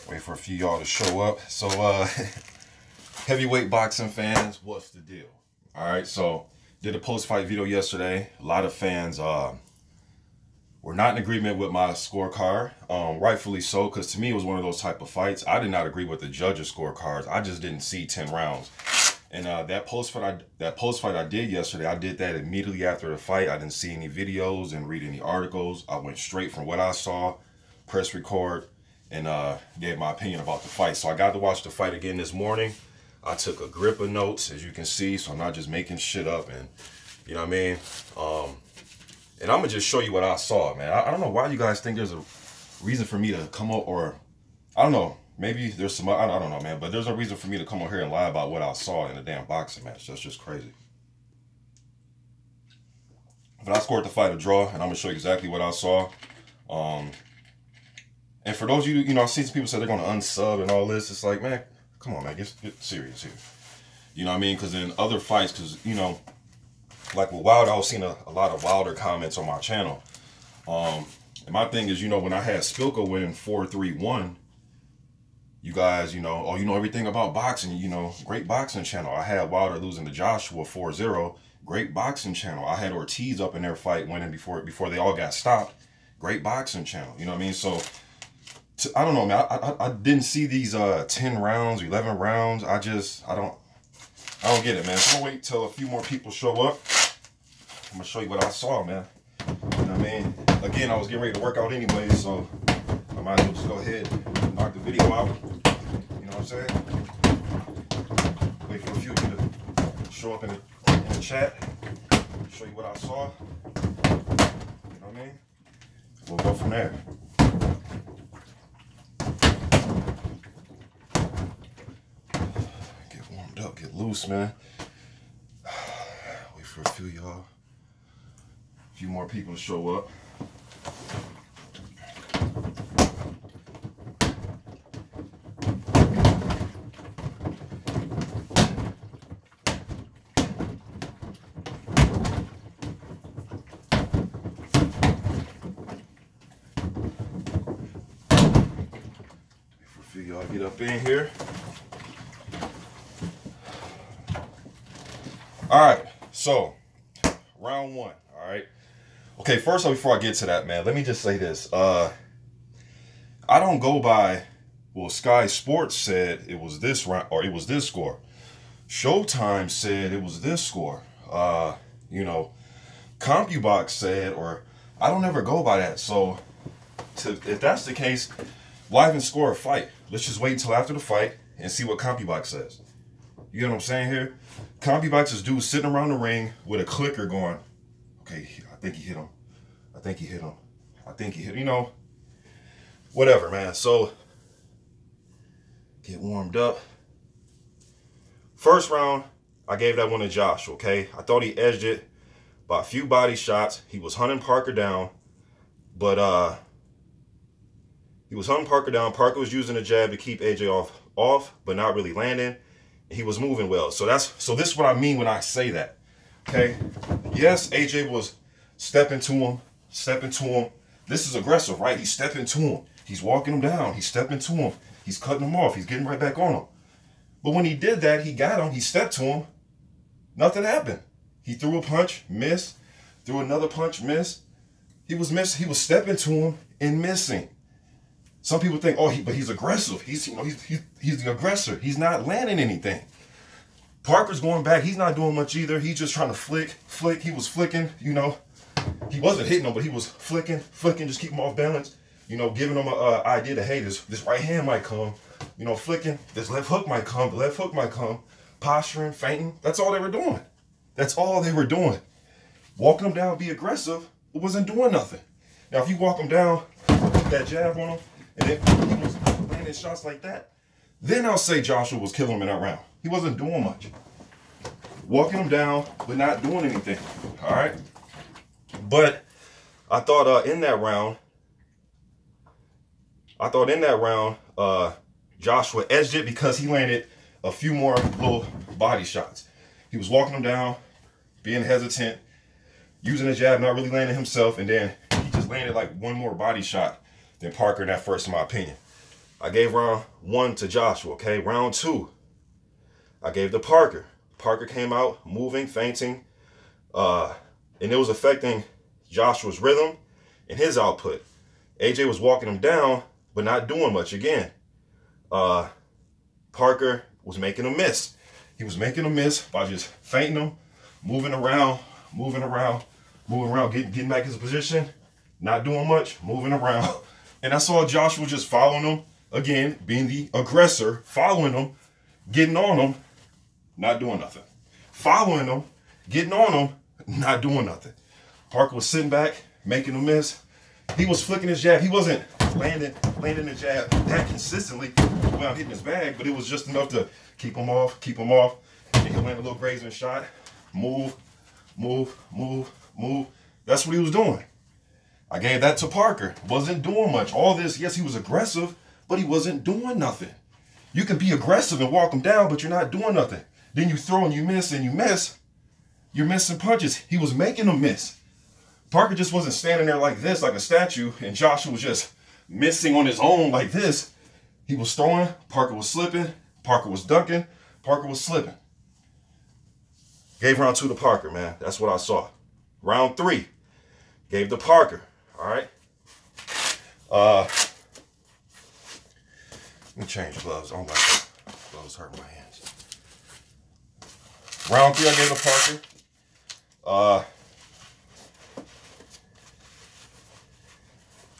Wait for a few y'all to show up. So, heavyweight boxing fans, what's the deal? All right, so did a post-fight video yesterday. A lot of fans were not in agreement with my scorecard. Rightfully so, because to me it was one of those type of fights. I did not agree with the judges' scorecards. I just didn't see 10 rounds. And that post fight I did yesterday, I did that immediately after the fight. I didn't see any videos and read any articles. I went straight from what I saw, press record, and gave my opinion about the fight. So I got to watch the fight again this morning. I took a grip of notes, as you can see, so I'm not just making shit up, and you know what I mean? And I'm gonna just show you what I saw, man. I don't know why you guys think there's a reason for me to come up, or I don't know. Maybe there's some, I don't know, man, but there's no reason for me to come on here and lie about what I saw in a damn boxing match. That's just crazy. But I scored the fight a draw, and I'm going to show you exactly what I saw. And for those of you, I've seen some people say they're going to unsub and all this. It's like, man, come on, man, get serious here. You know what I mean? Because in other fights, like with Wilder, I was seeing a lot of Wilder comments on my channel. And my thing is, when I had Szpilka winning 4-3-1, you guys, oh, you know everything about boxing, great boxing channel. I had Wilder losing to Joshua 4-0, great boxing channel. I had Ortiz up in their fight winning before they all got stopped, great boxing channel. You know what I mean? So, I don't know, man. I didn't see these 10 rounds, 11 rounds. I don't get it, man. So I'm gonna wait till a few more people show up. I'm gonna show you what I saw, man. You know what I mean? Again, I was getting ready to work out anyway, so I might as well just go ahead and knock the video out. You know what I'm saying? Wait for a few of you to show up in the chat. Show you what I saw. You know what I mean? We'll go from there. Get warmed up, get loose, man. Wait for a few y'all. A few more people to show up. Y'all get up in here. All right, so round one. All right. Okay, first of all, before I get to that, man, let me just say this. I don't go by, well, Sky Sports said it was this round, or it was this score. Showtime said it was this score. CompuBox said, or I don't ever go by that. So if that's the case, why even score a fight? Let's just wait until after the fight and see what CompuBox says. You know what I'm saying here? CompuBox is dude sitting around the ring with a clicker going, okay, I think he hit him. I think he hit him. I think he hit, whatever, man. So, get warmed up. First round, I gave that one to Josh, okay? I thought he edged it by a few body shots. He was hunting Parker down, but, he was hunting Parker down. Parker was using a jab to keep AJ off, but not really landing. He was moving well. So this is what I mean when I say that. Okay? Yes, AJ was stepping to him. This is aggressive, right? He's stepping to him. He's walking him down. He's stepping to him. He's cutting him off. He's getting right back on him. But when he did that, he got him. He stepped to him. Nothing happened. He threw a punch, missed. Threw another punch, missed. He was stepping to him and missing. Some people think, oh, but he's aggressive. He's the aggressor. He's not landing anything. Parker's going back. He's not doing much either. He's just trying to flick. He was flicking, He wasn't hitting him, but he was flicking, just keep him off balance. Giving him an idea that, hey, this right hand might come. Flicking. This left hook might come. The left hook might come. Posturing, feinting. That's all they were doing. That's all they were doing. Walking him down, be aggressive, but wasn't doing nothing. Now, if you walk him down, put that jab on him, and if he was landing shots like that, then I'll say Joshua was killing him in that round. He wasn't doing much. Walking him down, but not doing anything. All right? But I thought in that round, Joshua edged it because he landed a few more little body shots. He was walking him down, being hesitant, using a jab, not really landing himself, and then he just landed like one more body shot than Parker in that first, in my opinion. I gave round 1 to Joshua, okay? Round 2, I gave to Parker. Parker came out, moving, feinting, and it was affecting Joshua's rhythm and his output. AJ was walking him down, but not doing much again. Parker was making a miss. He was making a miss by just feinting him, moving around, getting back his position, not doing much, moving around. And I saw Joshua just following him, again, being the aggressor, following him, getting on him, not doing nothing. Following him, getting on him, not doing nothing. Parker was sitting back, making a miss. He was flicking his jab. He wasn't landing the jab that consistently without hitting his bag, but it was just enough to keep him off. And he'll land a little grazing shot. Move. That's what he was doing. I gave that to Parker. Wasn't doing much. All this, yes, he was aggressive, but he wasn't doing nothing. You can be aggressive and walk him down, but you're not doing nothing. Then you throw and you miss and you miss. You're missing punches. He was making them miss. Parker just wasn't standing there like this, like a statue, and Joshua was just missing on his own like this. He was throwing, Parker was slipping, Parker was ducking, Parker was slipping. Gave round 2 to Parker, man. That's what I saw. Round 3, gave to Parker. All right. Let me change gloves. I don't like that. Gloves hurt my hands. Round 3, I gave to Parker.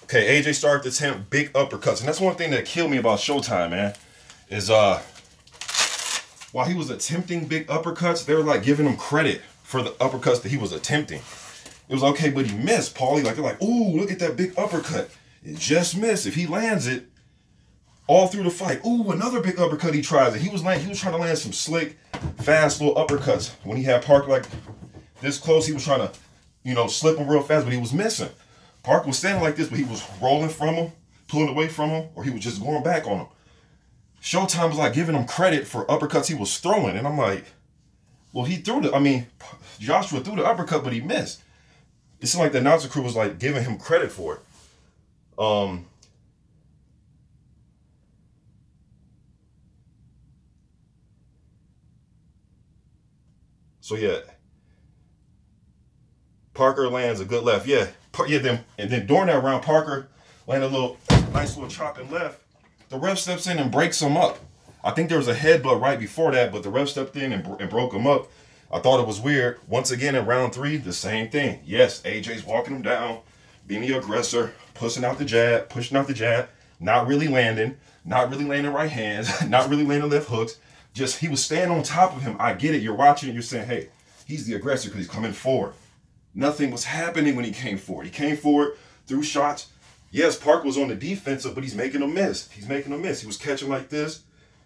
Okay, AJ started to attempt big uppercuts. And that's one thing that killed me about Showtime, man. Is while he was attempting big uppercuts, they were like giving him credit for the uppercuts that he was attempting. It was okay, but he missed, Paulie. Like, they're like, ooh, look at that big uppercut. It just missed. If he lands it all through the fight, ooh, another big uppercut he tries it. He was trying to land some slick, fast little uppercuts. When he had Parker like this close, he was trying to, you know, slip him real fast, but he was missing. Parker was standing like this, but he was rolling from him, pulling away from him, or he was just going back on him. Showtime was like giving him credit for uppercuts he was throwing. And I'm like, well, Joshua threw the uppercut, but he missed. It seemed like the announcer crew was like giving him credit for it. So yeah, Parker lands a good left. And then during that round, Parker landed a nice little chopping left. The ref steps in and breaks him up. I think there was a headbutt right before that, but the ref stepped in and broke him up. I thought it was weird. Once again, in round 3, the same thing. Yes, AJ's walking him down, being the aggressor, pushing out the jab, not really landing right hands, not really landing left hooks. Just, he was staying on top of him. I get it. You're watching and you're saying, hey, he's the aggressor because he's coming forward. Nothing was happening when he came forward. He came forward, threw shots. Yes, Parker was on the defensive, but he's making a miss. He was catching like this.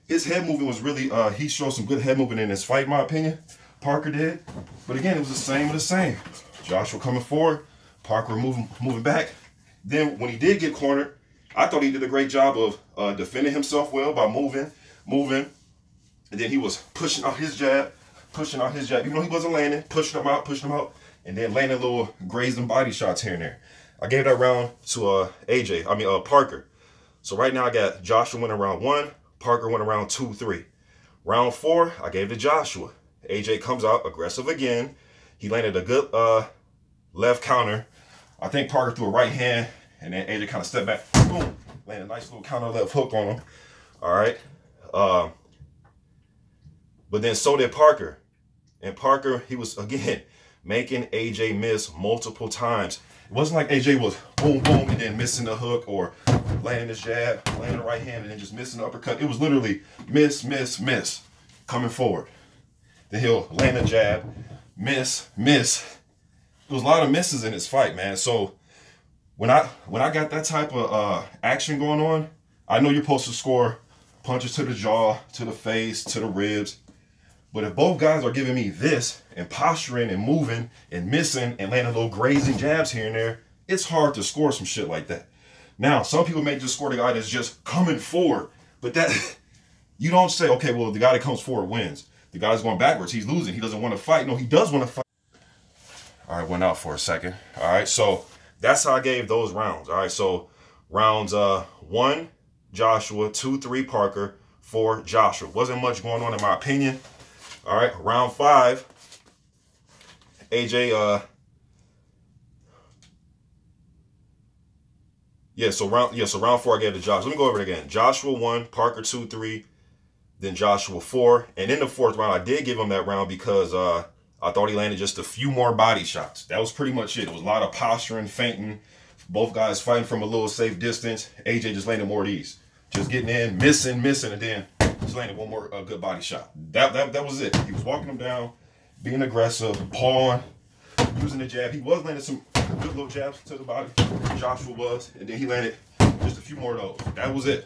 His head movement was really, he showed some good head movement in this fight, in my opinion. Parker did. But again, it was the same. Joshua coming forward, Parker moving back. Then when he did get cornered, I thought he did a great job of defending himself well by moving. And then he was pushing out his jab. Even though he wasn't landing, pushing him out, and then landing little grazing body shots here and there. I gave that round to Parker. So right now I got Joshua winning round 1, Parker winning round 2, 3. Round 4, I gave to Joshua. AJ comes out aggressive again. He landed a good left counter. I think Parker threw a right hand, and then AJ kind of stepped back. Boom. Landed a nice little counter left hook on him. All right. But then so did Parker. And Parker, he was, again, making AJ miss multiple times. It wasn't like AJ was boom, boom, and then missing the hook or landing his jab, landing the right hand, and then just missing the uppercut. It was literally miss, coming forward. Then he'll land a jab, miss. There was a lot of misses in this fight, man. So when I got that type of action going on, I know you're supposed to score punches to the jaw, to the face, to the ribs. But if both guys are giving me this and posturing and moving and missing and landing little grazing jabs here and there, it's hard to score some shit like that. Now, some people may just score the guy that's just coming forward. But that, you don't say, okay, well, the guy that comes forward wins. The guy's going backwards. He's losing. He doesn't want to fight. No, he does want to fight. All right, went out for a second. All right, so that's how I gave those rounds. All right, so rounds 1, Joshua, 2-3 Parker, 4 Joshua. Wasn't much going on in my opinion. All right, round 5, AJ, so round 4 I gave to Josh. Let me go over it again. Joshua 1, Parker 2, 3, then Joshua 4. And in the 4th round, I did give him that round because I thought he landed just a few more body shots. That was pretty much it. It was a lot of posturing, feinting. Both guys fighting from a little safe distance. AJ just landed more of these. Just getting in, missing, and then just landed one more good body shot. That was it. He was walking them down, being aggressive, pawing, using the jab. He was landing some good little jabs to the body. Joshua was. And then he landed just a few more of those. That was it.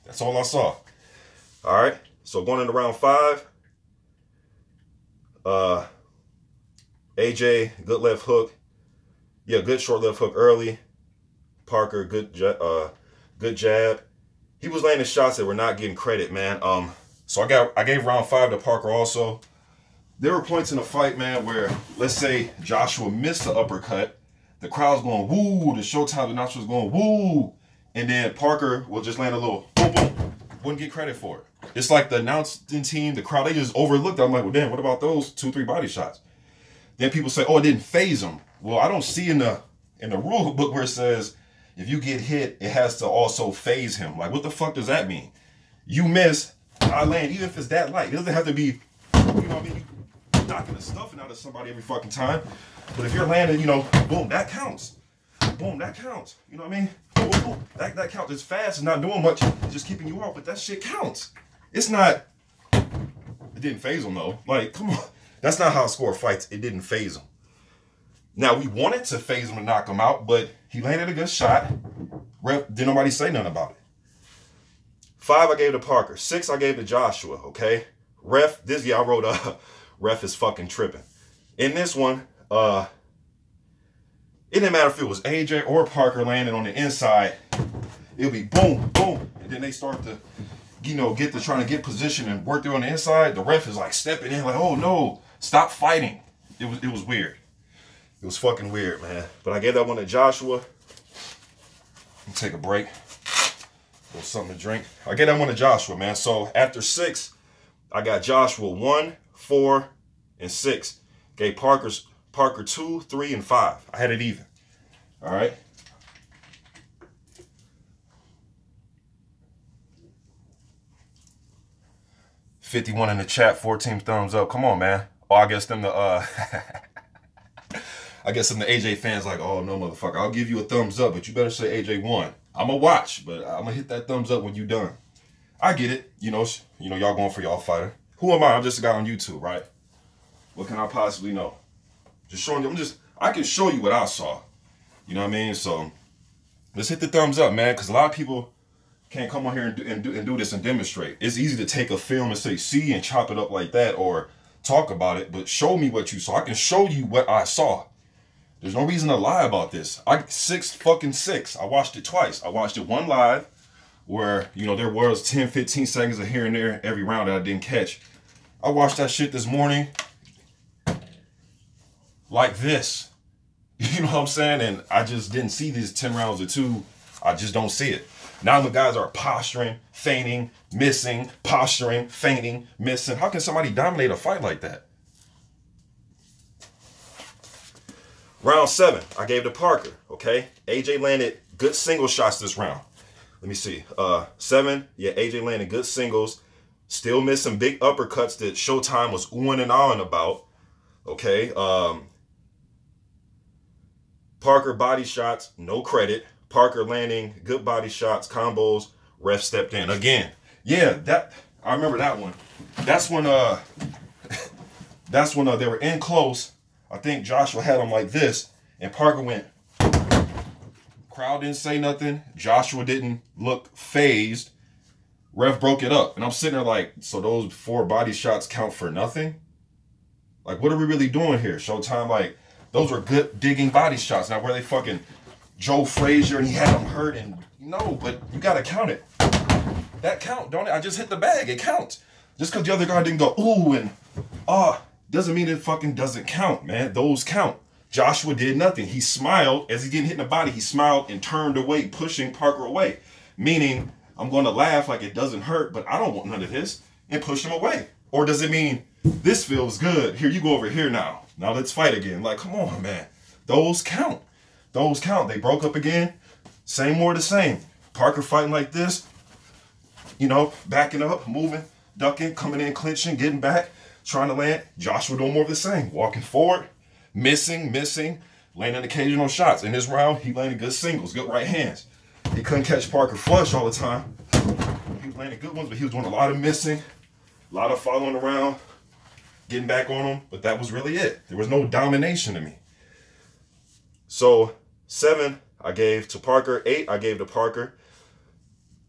That's all I saw. All right. So going into round 5, AJ, good left hook. Yeah, good short left hook early. Parker, good jab. He was landing shots that were not getting credit, man. So I gave round 5 to Parker also. There were points in the fight, man, where let's say Joshua missed the uppercut. The crowd's going woo, the Showtime announcer was going woo, and then Parker will just land a little boom, boom. Wouldn't get credit for it. It's like the announcing team, the crowd, they just overlooked it. I'm like, well, damn, what about those 2-3 body shots? Then people say, oh, it didn't phase them. Well, I don't see in the rule book where it says if you get hit, it has to also phase him. Like, what the fuck does that mean? You miss, I land, even if it's that light. It doesn't have to be, you know what I mean? You're knocking the stuffing out of somebody every fucking time. But if you're landing, you know, boom, that counts. Boom, that counts. You know what I mean? Boom, boom, boom. That counts. It's fast. It's not doing much. It's just keeping you off. But that shit counts. It's not, it didn't phase him though. Like, come on. That's not how I score fights. It didn't phase him. Now, we wanted to phase him and knock him out, but he landed a good shot. Ref, didn't nobody say nothing about it. 5, I gave to Parker. 6, I gave to Joshua, okay? Ref, this, yeah, I wrote, ref is fucking tripping. In this one, it didn't matter if it was AJ or Parker landing on the inside. It'll be boom, boom. And then they start to, you know, trying to get position and work through on the inside. The ref is like stepping in like, oh no, stop fighting. It was weird. It was fucking weird, man. But I gave that one to Joshua. Take a break. A little something to drink. I gave that one to Joshua, man. So after 6, I got Joshua 1, 4, and 6. Gave Parker 2, 3, and 5. I had it even. All right. $51 in the chat, 14 thumbs up. Come on, man. Oh, I guess them the I guess some of the AJ fans like, oh no, motherfucker, I'll give you a thumbs up, but you better say AJ won. I'm gonna watch, but I'm gonna hit that thumbs up when you done. I get it. You know, y'all going for y'all fighter. Who am I? I'm just a guy on YouTube, right? What can I possibly know? Just showing you. I can show you what I saw. You know what I mean? So let's hit the thumbs up, man, because a lot of people can't come on here and do this and demonstrate. It's easy to take a film and say, see, and chop it up like that, or talk about it, but show me what you saw. I can show you what I saw. There's no reason to lie about this. 6. I watched it twice. I watched it one live where, you know, there was 10, 15 seconds of here and there every round that I didn't catch. I watched that shit this morning like this. You know what I'm saying? And I just didn't see these 10 rounds or 2. I just don't see it. Now the guys are posturing, feigning, missing, posturing, feigning, missing. How can somebody dominate a fight like that? Round 7, I gave to Parker, okay? AJ landed good single shots this round. Let me see. 7, yeah, AJ landed good singles. Still missing big uppercuts that Showtime was oohing and ahhing about, okay? Parker body shots, no credit. Parker landing good body shots, combos, ref stepped in. Again, yeah, I remember that one. That's when they were in close. I think Joshua had him like this, and Parker went. Crowd didn't say nothing. Joshua didn't look phased. Ref broke it up, and I'm sitting there like, so those 4 body shots count for nothing? Like, what are we really doing here? Showtime, like, those were good digging body shots. Now, where they fucking Joe Frazier and he had him hurt, and no, but you gotta count it. That count, don't it? I just hit the bag. It counts. Just because the other guy didn't go ooh and doesn't mean it fucking doesn't count, man. Those count. Joshua did nothing. He smiled as he's getting hit in the body. He smiled and turned away, pushing Parker away. Meaning I'm going to laugh like it doesn't hurt, but I don't want none of this, and push him away? Or does it mean this feels good? Here, you go over here now. Now let's fight again. Like, come on, man. Those count. Those count. They broke up again. Same more the same. Parker fighting like this, you know, backing up, moving, ducking, coming in, clinching, getting back, trying to land. Joshua doing more of the same. Walking forward, missing, landing occasional shots. In this round, he landed good singles, good right hands. He couldn't catch Parker flush all the time. He was landing good ones, but he was doing a lot of missing, a lot of following around, getting back on him. But that was really it. There was no domination to me. So 7, I gave to Parker. 8, I gave to Parker.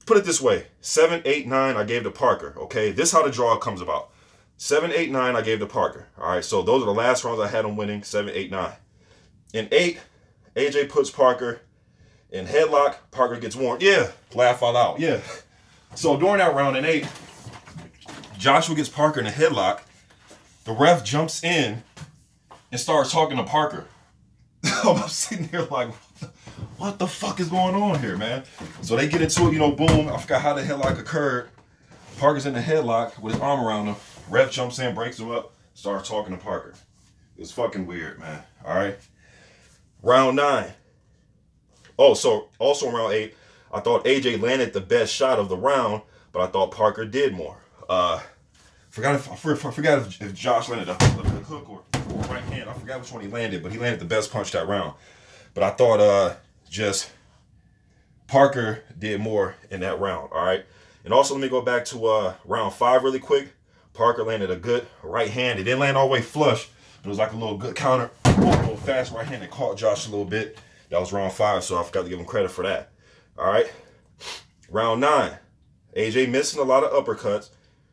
Put it this way. 7, 8, 9, I gave to Parker. Okay, this is how the draw comes about. 7, 8, 9, I gave to Parker. All right, so those are the last rounds I had him winning. 7, 8, 9. In 8, AJ puts Parker in headlock. Parker gets warned. Yeah, laugh all out. Yeah. So during that round in 8, Joshua gets Parker in a headlock. The ref jumps in and starts talking to Parker. I'm sitting here like, what the fuck is going on here, man? So they get into it, you know, boom. I forgot how the headlock occurred. Parker's in the headlock with his arm around him. Ref jumps in, breaks him up, starts talking to Parker. It's fucking weird, man. All right. Round 9. Oh, so also in round 8, I thought AJ landed the best shot of the round, but I thought Parker did more. Forgot if Josh landed a hook or right hand. I forgot which one he landed, but he landed the best punch that round. But I thought just Parker did more in that round. All right. And also let me go back to round 5 really quick. Parker landed a good right hand. It didn't land all the way flush, but it was like a little good counter, a little fast right hand that caught Josh a little bit. That was round 5, so I forgot to give him credit for that. All right. Round 9. AJ missing a lot of uppercuts.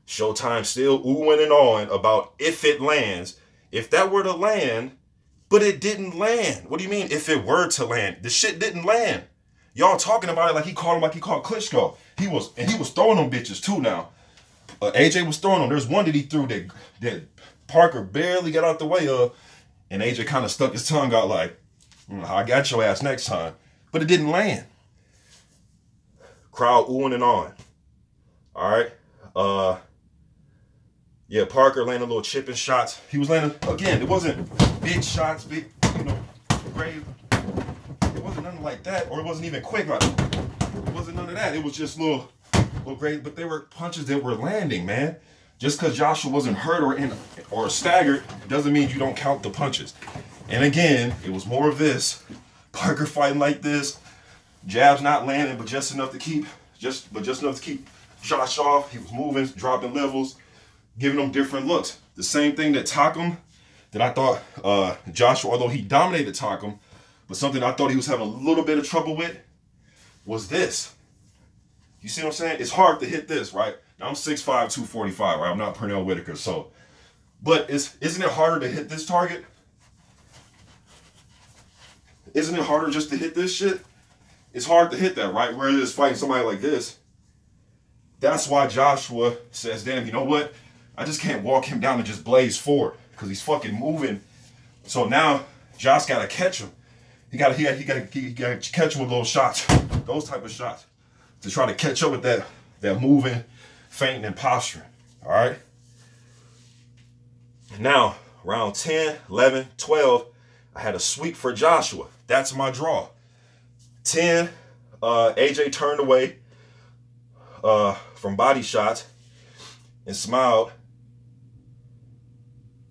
Showtime still oohing and awing about if it lands. If that were to land, but it didn't land. What do you mean if it were to land? The shit didn't land. Y'all talking about it like he called Klitschko. He was throwing them bitches too now. AJ was throwing them. There's one that he threw that Parker barely got out the way of, and AJ kind of stuck his tongue out like, I got your ass next time. But it didn't land. Crowd oohing and awing. All right. Yeah, Parker landed little chipping shots. He was landing, again, it wasn't big shots, big, you know, grave. It wasn't nothing like that, or it wasn't even quick. Like, it wasn't none of that. It was just little grave, but they were punches that were landing, man. Just because Joshua wasn't hurt or staggered doesn't mean you don't count the punches. And again, it was more of this. Parker fighting like this. Jabs not landing, but just enough to keep Josh off. He was moving, dropping levels, giving them different looks. The same thing that Takam, that I thought Joshua, although he dominated Takam, but something I thought he was having a little bit of trouble with was this. You see what I'm saying? It's hard to hit this, right? Now I'm 6'5", 245, right? I'm not Pernell Whitaker, so. But isn't it harder to hit this target? Isn't it harder just to hit this shit? It's hard to hit that, right? Where it is fighting somebody like this. That's why Joshua says, damn, you know what? I just can't walk him down and just blaze forward because he's fucking moving. So now Josh got to catch him. He got to catch him with little shots, those type of shots, to try to catch up with that moving, feinting, and posturing. All right. Now, round 10, 11, 12, I had a sweep for Joshua. That's my draw. 10, AJ turned away from body shots and smiled.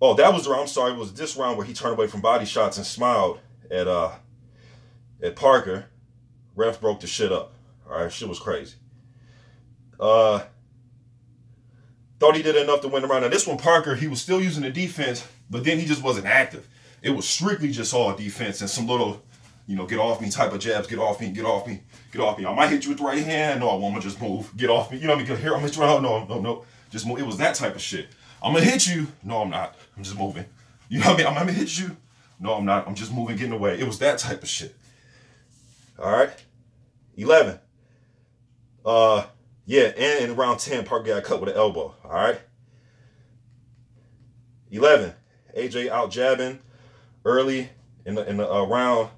Oh, that was the round. I'm sorry. It was this round where he turned away from body shots and smiled at Parker. Ref broke the shit up. All right, shit was crazy. Thought he did enough to win the round. Now this one, Parker, he was still using the defense, but then he just wasn't active. It was strictly just all defense and some little, you know, get off me type of jabs. Get off me, get off me, get off me. I might hit you with the right hand. No, I won't. I'm gonna just move. Get off me. You know what I mean? Here, I'm gonna hit you out. No. Just move. It was that type of shit. I'm gonna hit you. No, I'm not. I'm just moving. You know what I mean? I'm gonna hit you. No, I'm not. I'm just moving, getting away. It was that type of shit. All right. 11. Yeah, and in round 10, Parker got cut with an elbow. All right. 11. AJ out jabbing early in the round.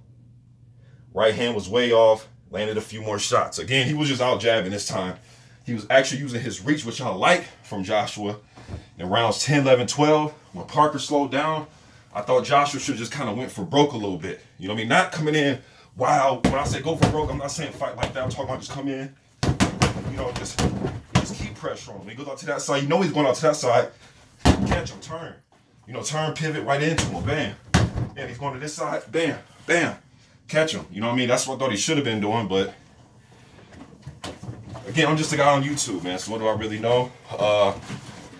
Right hand was way off. landed a few more shots. Again, he was just out jabbing this time. He was actually using his reach, which I like from Joshua. In rounds 10, 11, 12, when Parker slowed down, I thought Joshua should just kind of went for broke a little bit. You know what I mean? Not coming in, wow, when I say go for broke, I'm not saying fight like that. I'm talking about just come in, you know, just keep pressure on him. He goes out to that side. You know he's going out to that side. Catch him, turn. You know, turn, pivot right into him, bam. And he's going to this side, bam, bam. Catch him. You know what I mean? That's what I thought he should have been doing, but again, I'm just a guy on YouTube, man, so what do I really know?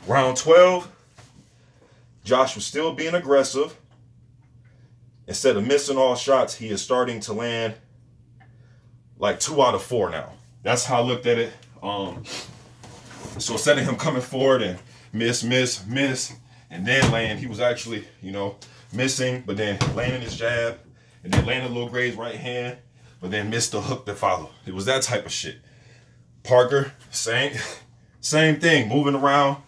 Round 12, Josh was still being aggressive. Instead of missing all shots, he is starting to land like 2 out of 4 now. That's how I looked at it. So instead of him coming forward and miss, and then land, he was actually, you know, missing, but then landing his jab, and then landing a little Gray's right hand, but then missed the hook that followed. It was that type of shit. Parker, same thing, moving around.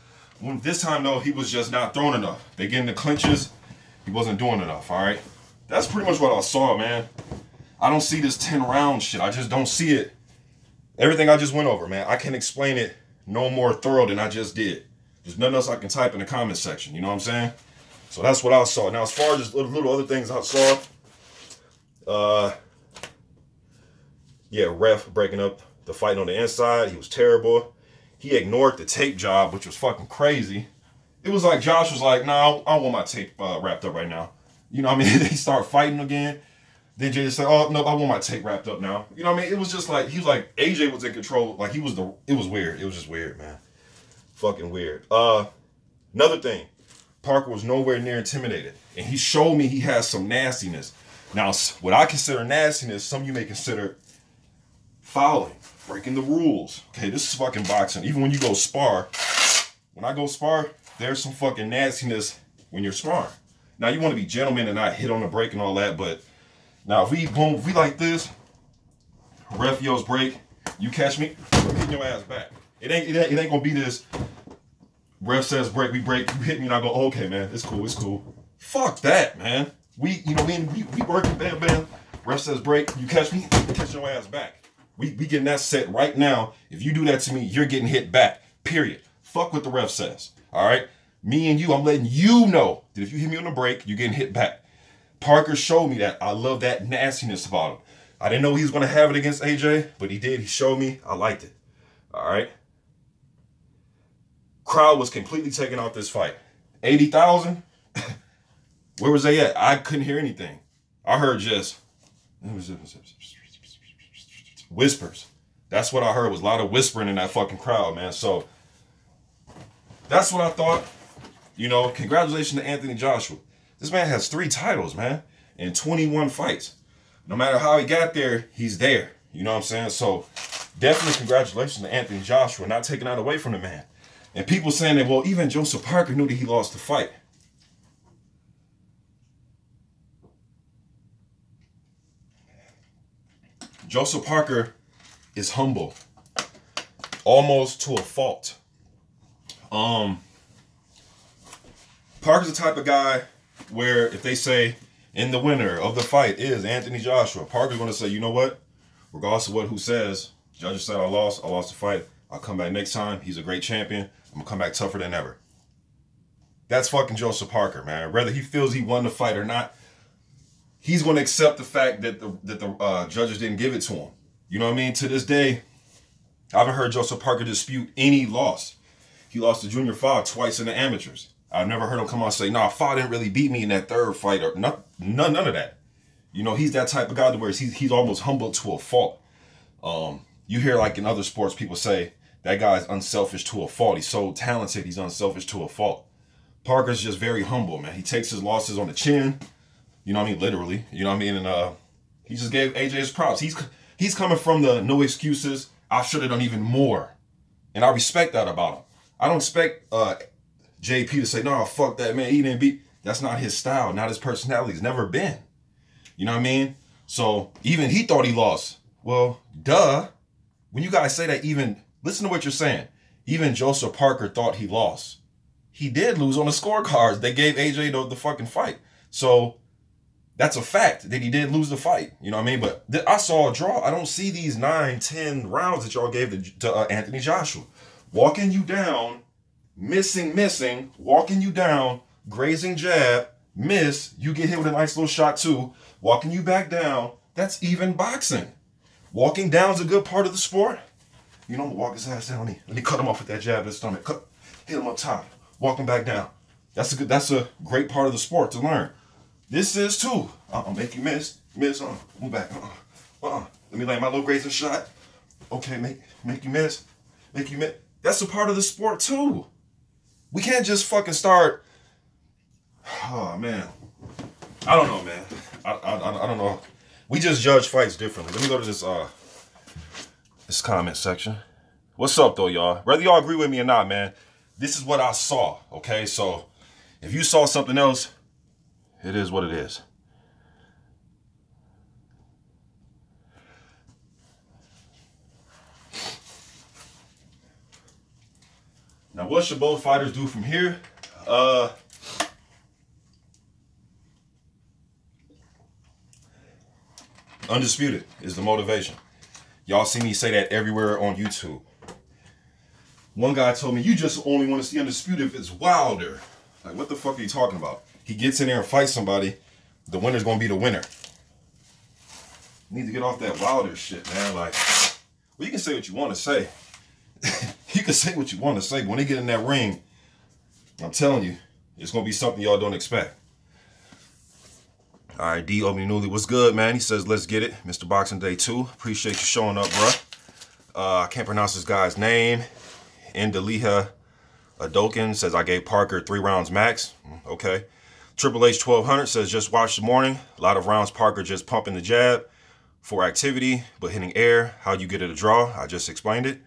This time, though, he was just not throwing enough. They get in the clinches. He wasn't doing enough, all right? That's pretty much what I saw, man. I don't see this 10-round shit. I just don't see it. Everything I just went over, man, I can explain it no more thorough than I just did. There's nothing else I can type in the comment section. You know what I'm saying? So that's what I saw. Now, as far as just little other things I saw, yeah, ref breaking up the fight on the inside. He was terrible. He ignored the tape job, which was fucking crazy. It was like Josh was like, "No, I don't want my tape wrapped up right now." You know what I mean? They start fighting again. Then Jay just said, "Oh, no, I want my tape wrapped up now." You know what I mean? It was just like, he was like, AJ was in control. Like, it was weird. It was just weird, man. Fucking weird. Another thing, Parker was nowhere near intimidated. And he showed me he has some nastiness. Now, what I consider nastiness, some of you may consider fouling, breaking the rules. Okay, this is fucking boxing. Even when you go spar, when I go spar, there's some fucking nastiness when you're sparring. Now, you want to be gentlemen and not hit on the break and all that, but now if we like this, ref yells break, you catch me, I'm hitting your ass back. It ain't gonna be this. Ref says break, we break, you hit me, and I go, oh, okay, man, it's cool. Fuck that, man. We working, bam, bam. Ref says break, you catch me, catch your ass back. We getting that set right now. If you do that to me, you're getting hit back. Period. Fuck what the ref says. All right? Me and you, I'm letting you know that if you hit me on the break, you're getting hit back. Parker showed me that. I love that nastiness about him. I didn't know he was going to have it against AJ, but he did. He showed me. I liked it. All right? Crowd was completely taken out this fight. 80,000? Where was they at? I couldn't hear anything. I heard just whispers. That's what I heard, was a lot of whispering in that fucking crowd, man. So that's what I thought. You know, congratulations to Anthony Joshua. This man has 3 titles, man, and 21 fights. No matter how he got there, he's there. You know what I'm saying? So definitely congratulations to Anthony Joshua, not taking that away from the man. And people saying that, well, even Joseph Parker knew that he lost the fight. Joseph Parker is humble, almost to a fault. Parker's the type of guy where if they say, in the winner of the fight is Anthony Joshua, Parker's going to say, you know what? Regardless of who says, judges said I lost the fight. I'll come back next time. He's a great champion. I'm going to come back tougher than ever. That's fucking Joseph Parker, man. Whether he feels he won the fight or not, he's going to accept the fact that the judges didn't give it to him. You know what I mean? To this day, I haven't heard Joseph Parker dispute any loss. He lost to Junior Fa twice in the amateurs. I've never heard him come out and say, nah, Fa didn't really beat me in that 3rd fight, or none of that. You know, he's that type of guy to where he's almost humble to a fault. You hear like in other sports, people say, that guy's unselfish to a fault. He's so talented, he's unselfish to a fault. Parker's just very humble, man. He takes his losses on the chin. You know what I mean? Literally. You know what I mean? And he just gave AJ his props. He's coming from the no excuses. I should have done even more. And I respect that about him. I don't expect JP to say, no, fuck that, man. He didn't beat. That's not his style, not his personality. He's never been. You know what I mean? So even he thought he lost. Well, duh. When you guys say that, even listen to what you're saying. Even Joseph Parker thought he lost. He did lose on the scorecards. They gave AJ the fucking fight. So That's a fact that he did lose the fight. You know what I mean? But I saw a draw. I don't see these 9, 10 rounds that y'all gave to Anthony Joshua. Walking you down, missing, walking you down, grazing jab, miss, you get hit with a nice little shot too, walking you back down. That's even boxing. Walking down is a good part of the sport. You know, I'm gonna walk his ass down. Let me cut him off with that jab in the stomach. Hit him up top. Walk him back down. That's a great part of the sport to learn. This is too. Make you miss. Move back. Let me land my little grazing shot. Okay, make you miss. That's a part of the sport too. We can't just fucking start. Oh man, I don't know, man. I don't know. We just judge fights differently. Let me go to this comment section. What's up though, y'all? Whether y'all agree with me or not, man, this is what I saw. Okay, so if you saw something else, it is what it is. Now, what should both fighters do from here? Undisputed is the motivation. Y'all see me say that everywhere on YouTube. One guy told me, you just only want to see Undisputed if it's Wilder. Like, what the fuck are you talking about? He gets in there and fights somebody, the winner's going to be the winner. You need to get off that Wilder shit, man. Like, well, you can say what you want to say. You can say what you want to say, but when they get in that ring, I'm telling you, it's going to be something y'all don't expect. All right, D. Ominuli, what's good, man? He says, let's get it. Mr. Boxing Day 2. Appreciate you showing up, bro. I can't pronounce this guy's name. Indaliha Adokin says, I gave Parker 3 rounds max. Okay. Triple H 1200 says, just watched the morning. A lot of rounds Parker just pumping the jab for activity, but hitting air. How'd you get it a draw? I just explained it.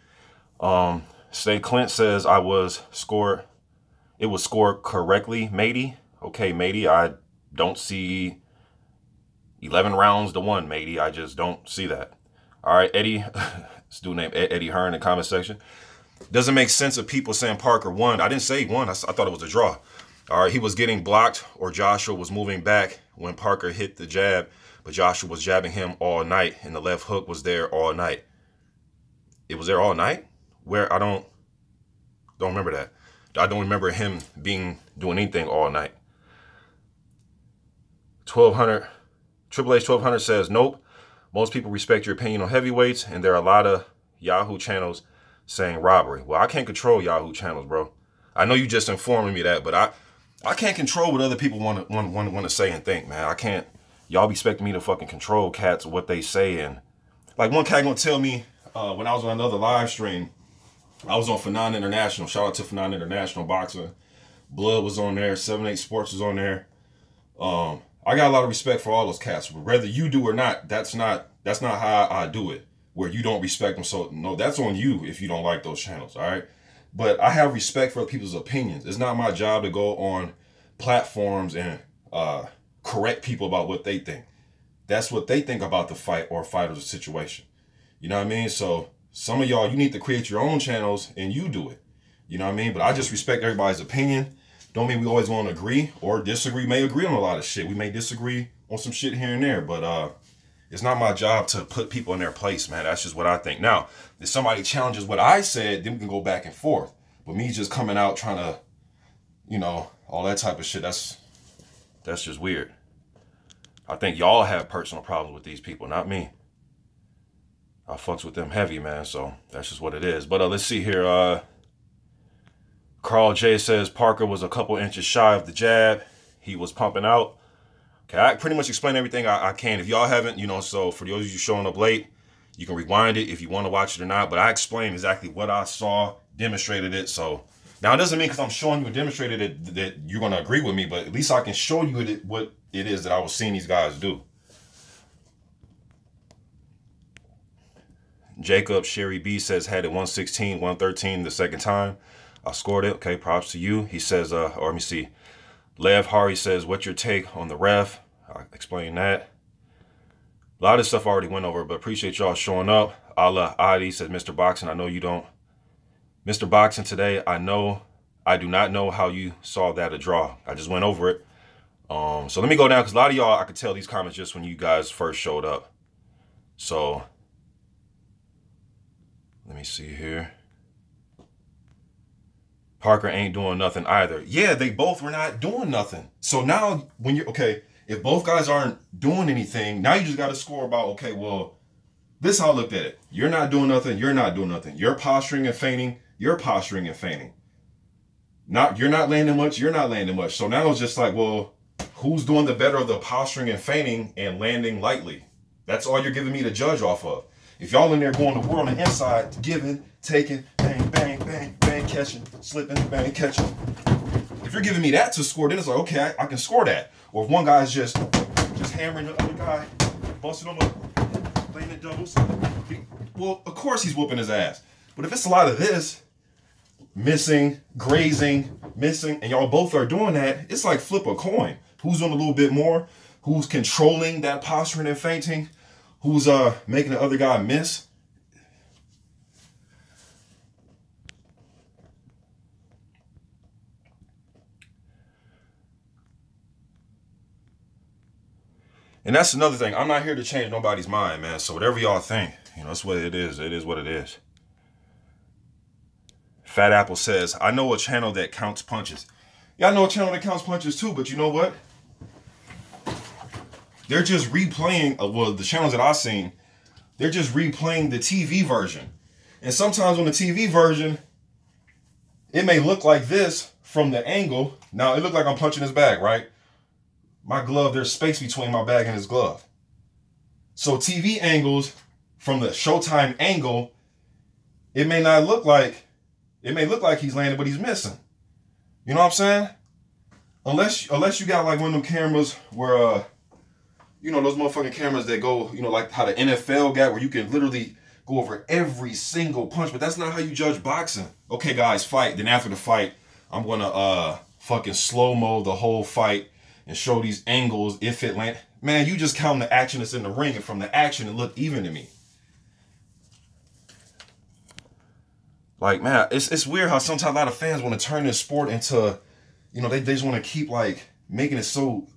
Stay Clint says, it was scored correctly, matey. Okay, matey, I don't see 11 rounds to 1, matey. I just don't see that. All right, Eddie, this dude named Eddie Hearn in the comment section. Doesn't make sense of people saying Parker won. I didn't say he won. I thought it was a draw. All right, he was getting blocked or Joshua was moving back when Parker hit the jab, but Joshua was jabbing him all night and the left hook was there all night. It was there all night? Where? I don't remember that. I don't remember him doing anything all night. 1200, Triple H 1200 says, nope. Most people respect your opinion on heavyweights, and there are a lot of Yahoo channels saying robbery. Well, I can't control Yahoo channels, bro. I know you just informing me that, but I can't control what other people want to say and think, man. I can't. Y'all be expecting me to fucking control cats, what they say. And like one cat gonna tell me when I was on another live stream, I was on Fanon International. Shout out to Fanon International Boxing. Blood was on there. 7-8 Sports was on there. I got a lot of respect for all those cats. Whether you do or not, that's not how I do it. Where you don't respect them. So no, that's on you if you don't like those channels. All right. But I have respect for people's opinions. It's not my job to go on platforms and correct people about what they think. That's what they think about the fight or fighter's situation. You know what I mean? So some of y'all, you need to create your own channels and you do it. You know what I mean? But I just respect everybody's opinion. Don't mean we always want to agree or disagree. May agree on a lot of shit. We may disagree on some shit here and there. But it's not my job to put people in their place, man. That's just what I think. Now, if somebody challenges what I said, then we can go back and forth. But me just coming out trying to, you know, all that type of shit, that's just weird. I think y'all have personal problems with these people, not me. I fucks with them heavy, man, so that's just what it is. But let's see here. Carl J says Parker was a couple inches shy of the jab. He was pumping out. Okay, I pretty much explained everything I can. If y'all haven't, you know, so for those of you showing up late, you can rewind it if you want to watch it or not. But I explained exactly what I saw, demonstrated it. So now it doesn't mean because I'm showing you and demonstrated it that you're going to agree with me, but at least I can show you what it is that I was seeing these guys do. Jacob Sherry B says had it 116, 113 the second time. I scored it. Okay, props to you. He says, or let me see. Lev Hari says, what's your take on the ref? I explained that. A lot of stuff I already went over, but appreciate y'all showing up. Allah Adi says, Mr. Boxing, I know you don't. Mr. Boxing today, I do not know how you saw that a draw. I just went over it. So let me go down, because a lot of y'all, I could tell these comments just when you guys first showed up. So let me see here. Parker ain't doing nothing either. Yeah, they both were not doing nothing. So now when you're, okay, if both guys aren't doing anything, now you just got to score about, okay, well, this is how I looked at it. You're not doing nothing. You're not doing nothing. You're posturing and feigning. You're posturing and feigning. You're not landing much. You're not landing much. So now it's just like, well, who's doing the better of the posturing and feigning and landing lightly? That's all you're giving me to judge off of. If y'all in there going to war on the inside, giving, taking, bang, bang, bang, bang, catching, slipping, bang, catching. If you're giving me that to score, then it's like, okay, I can score that. Or if one guy's just hammering the other guy, busting him up, playing the doubles, well, of course he's whooping his ass. But if it's a lot of this, missing, grazing, missing, and y'all both are doing that, it's like flip a coin. Who's doing a little bit more? Who's controlling that posturing and feinting? Who's making the other guy miss? And that's another thing. I'm not here to change nobody's mind, man. So whatever y'all think, you know, that's what it is. It is what it is. Fat Apple says, I know a channel that counts punches. Yeah, I know a channel that counts punches too, but you know what? They're just replaying, well, the channels that I've seen, they're just replaying the TV version. And sometimes on the TV version, it may look like this from the angle. Now, it looked like I'm punching his bag, right? My glove, there's space between my bag and his glove. So TV angles, from the Showtime angle, it may look like he's landing, but he's missing. You know what I'm saying? Unless you got like one of them cameras where, you know, those motherfucking cameras that go, you know, like how the NFL got, where you can literally go over every single punch, but that's not how you judge boxing. Okay, guys, fight. Then after the fight, I'm gonna fucking slow-mo the whole fight and show these angles if it land. Man, you just count the action that's in the ring, and from the action, it looked even to me. Like, man, it's weird how sometimes a lot of fans want to turn this sport into, you know, they just want to keep like making it so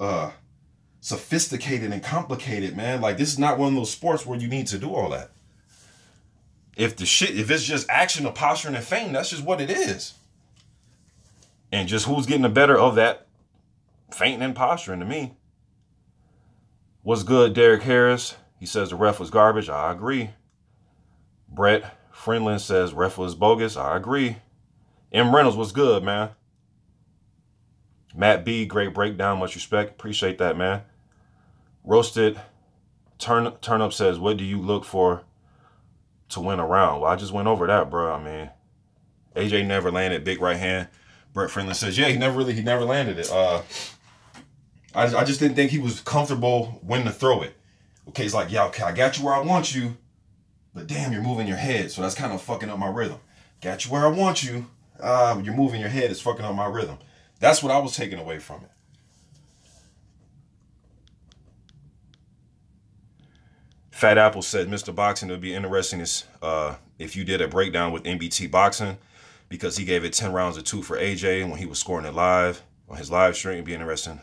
sophisticated and complicated, man. Like, this is not one of those sports where you need to do all that. If it's just action or posturing and feigning, that's just what it is. And just who's getting the better of that feinting and posturing to me. What's good, Derek Harris? He says the ref was garbage. I agree. Brett Friendland says ref was bogus. I agree. M. Reynolds, what's good, man? Matt B, great breakdown. Much respect. Appreciate that, man. Roasted Turnip says, what do you look for to win a round? Well, I just went over that, bro. I mean, AJ never landed big right hand. Brett Friendland says, yeah, he never landed it. I just didn't think he was comfortable when to throw it. Okay, he's like, yeah, okay, I got you where I want you, but damn, you're moving your head, so that's kind of fucking up my rhythm. Got you where I want you, you're moving your head, it's fucking up my rhythm. That's what I was taking away from it. Fat Apple said, Mr. Boxing, it would be interesting if you did a breakdown with MBT Boxing, because he gave it 10 rounds of 2 for AJ when he was scoring it live on his live stream. It'd be interesting.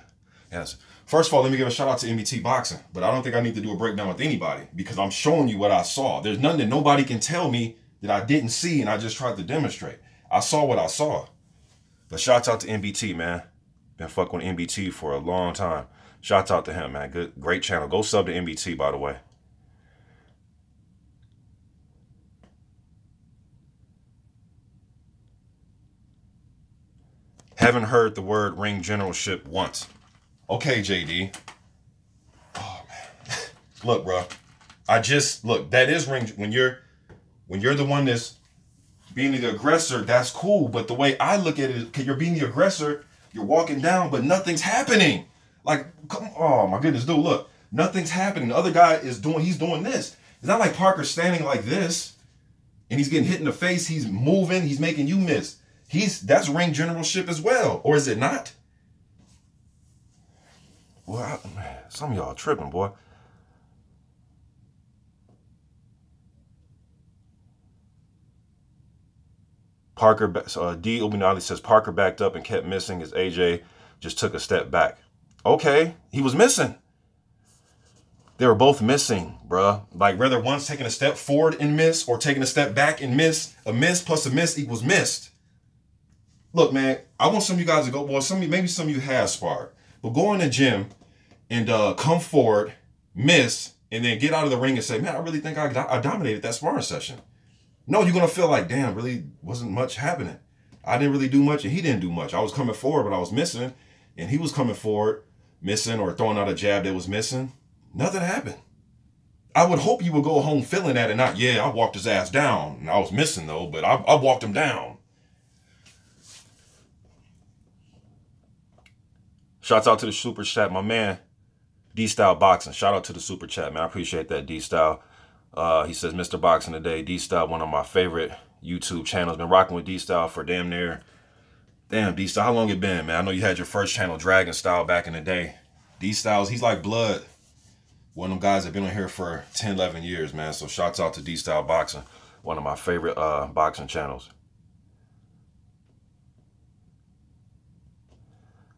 Yes. First of all, let me give a shout out to MBT Boxing, but I don't think I need to do a breakdown with anybody because I'm showing you what I saw. There's nothing that nobody can tell me that I didn't see, and I just tried to demonstrate. I saw what I saw. But shout out to MBT, man. Been fucking with MBT for a long time. Shout out to him, man. Great channel. Go sub to MBT, by the way. Haven't heard the word ring generalship once. Okay, JD. Oh, man. Look, bro. Look, that is ring. When you're the one that's being the aggressor, that's cool. But the way I look at it is, okay, you're being the aggressor, you're walking down, but nothing's happening. Like, oh my goodness, dude, look. Nothing's happening. The other guy he's doing this. It's not like Parker's standing like this and he's getting hit in the face. He's moving. He's making you miss. That's ring generalship as well. Or is it not? Well, some of y'all tripping, boy. D. Ubinali says Parker backed up and kept missing as AJ just took a step back. Okay, he was missing. They were both missing, bruh. Like, whether one's taking a step forward and miss or taking a step back and miss, a miss plus a miss equals missed. Look, man, I want some of you guys to go, well, maybe some of you have sparred, but go in the gym and come forward, miss, and then get out of the ring and say, man, I really think I dominated that sparring session. No, you're going to feel like, damn, really wasn't much happening. I didn't really do much and he didn't do much. I was coming forward, but I was missing, and he was coming forward, missing, or throwing out a jab that was missing. Nothing happened. I would hope you would go home feeling that and not, yeah, I walked his ass down. And I was missing, though, but I walked him down. Shouts out to the super chat, my man, D-Style Boxing. Shout out to the super chat, man. I appreciate that, D-Style. He says, Mr. Boxing today. D-Style, one of my favorite YouTube channels. Been rocking with D-Style for damn, D-Style, how long it been, man? I know you had your first channel, Dragon Style, back in the day. D-Styles, he's like blood. One of them guys that been on here for 10, 11 years, man. So shouts out to D-Style Boxing, one of my favorite boxing channels.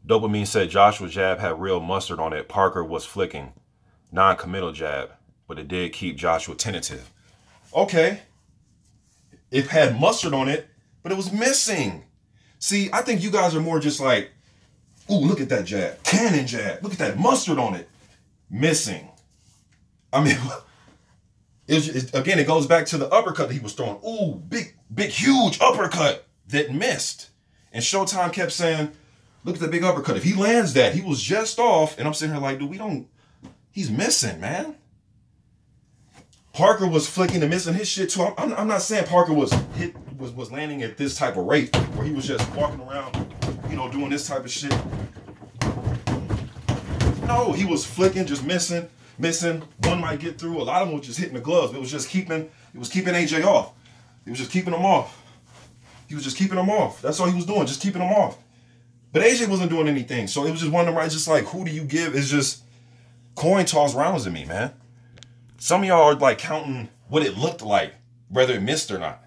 Dopamine said Joshua's jab had real mustard on it. Parker was flicking. Non-committal jab, but it did keep Joshua tentative. Okay. It had mustard on it, but it was missing. See, I think you guys are more just like, ooh, look at that jab. Cannon jab. Look at that mustard on it. Missing. I mean, again, it goes back to the uppercut that he was throwing. Ooh, big, huge uppercut that missed. And Showtime kept saying, look at the big uppercut. If he lands that, he was just off. And I'm sitting here like, dude, he's missing, man. Parker was flicking and missing his shit too. I'm not saying Parker was landing at this type of rate where he was just walking around, you know, doing this type of shit. No, he was flicking, just missing. One might get through. A lot of them was just hitting the gloves. It was keeping AJ off. It was just keeping him off. He was just keeping him off. That's all he was doing, just keeping him off. But AJ wasn't doing anything. So it was just one of them, right? Just like, who do you give? It's just coin toss rounds to me, man. Some of y'all are like counting what it looked like, whether it missed or not.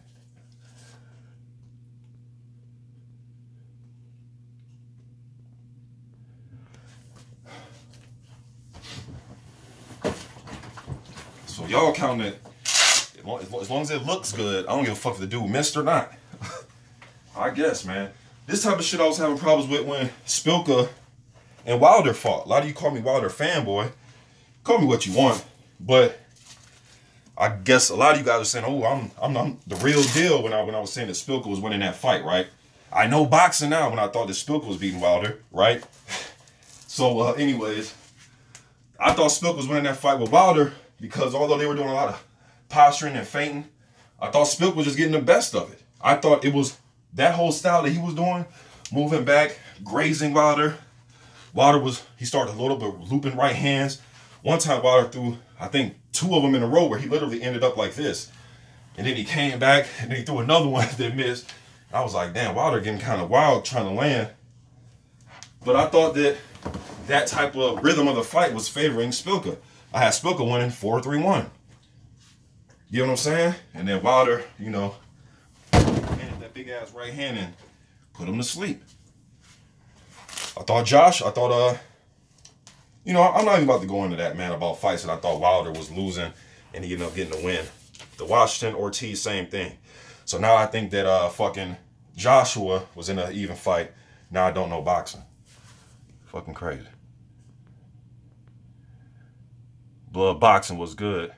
So y'all counting it, as long as it looks good, I don't give a fuck if the dude missed or not. I guess, man. This type of shit I was having problems with when Szpilka and Wilder fought. A lot of you call me Wilder fanboy. Call me what you want, but I guess a lot of you guys are saying, "Oh, I'm the real deal." When I was saying that Szpilka was winning that fight, right? I know boxing now. When I thought that Szpilka was beating Wilder, right? So, anyways, I thought Szpilka was winning that fight with Wilder because although they were doing a lot of posturing and feinting, I thought Szpilka was just getting the best of it. I thought it was that whole style that he was doing, moving back, grazing Wilder. He started a little bit looping right hands. One time Wilder threw, I think, 2 of them in a row where he literally ended up like this. And then he came back and then he threw another one that missed. And I was like, damn, Wilder getting kind of wild trying to land. But I thought that type of rhythm of the fight was favoring Szpilka. I had Szpilka winning 4-3-1. You know what I'm saying? And then Wilder, you know, handed that big ass right hand and put him to sleep. I thought, you know, I'm not even about to go into that, man, about fights that I thought Wilder was losing and he ended up getting the win. The Washington Ortiz, same thing. So now I think that fucking Joshua was in an even fight. Now I don't know boxing. Fucking crazy. Blood boxing was good.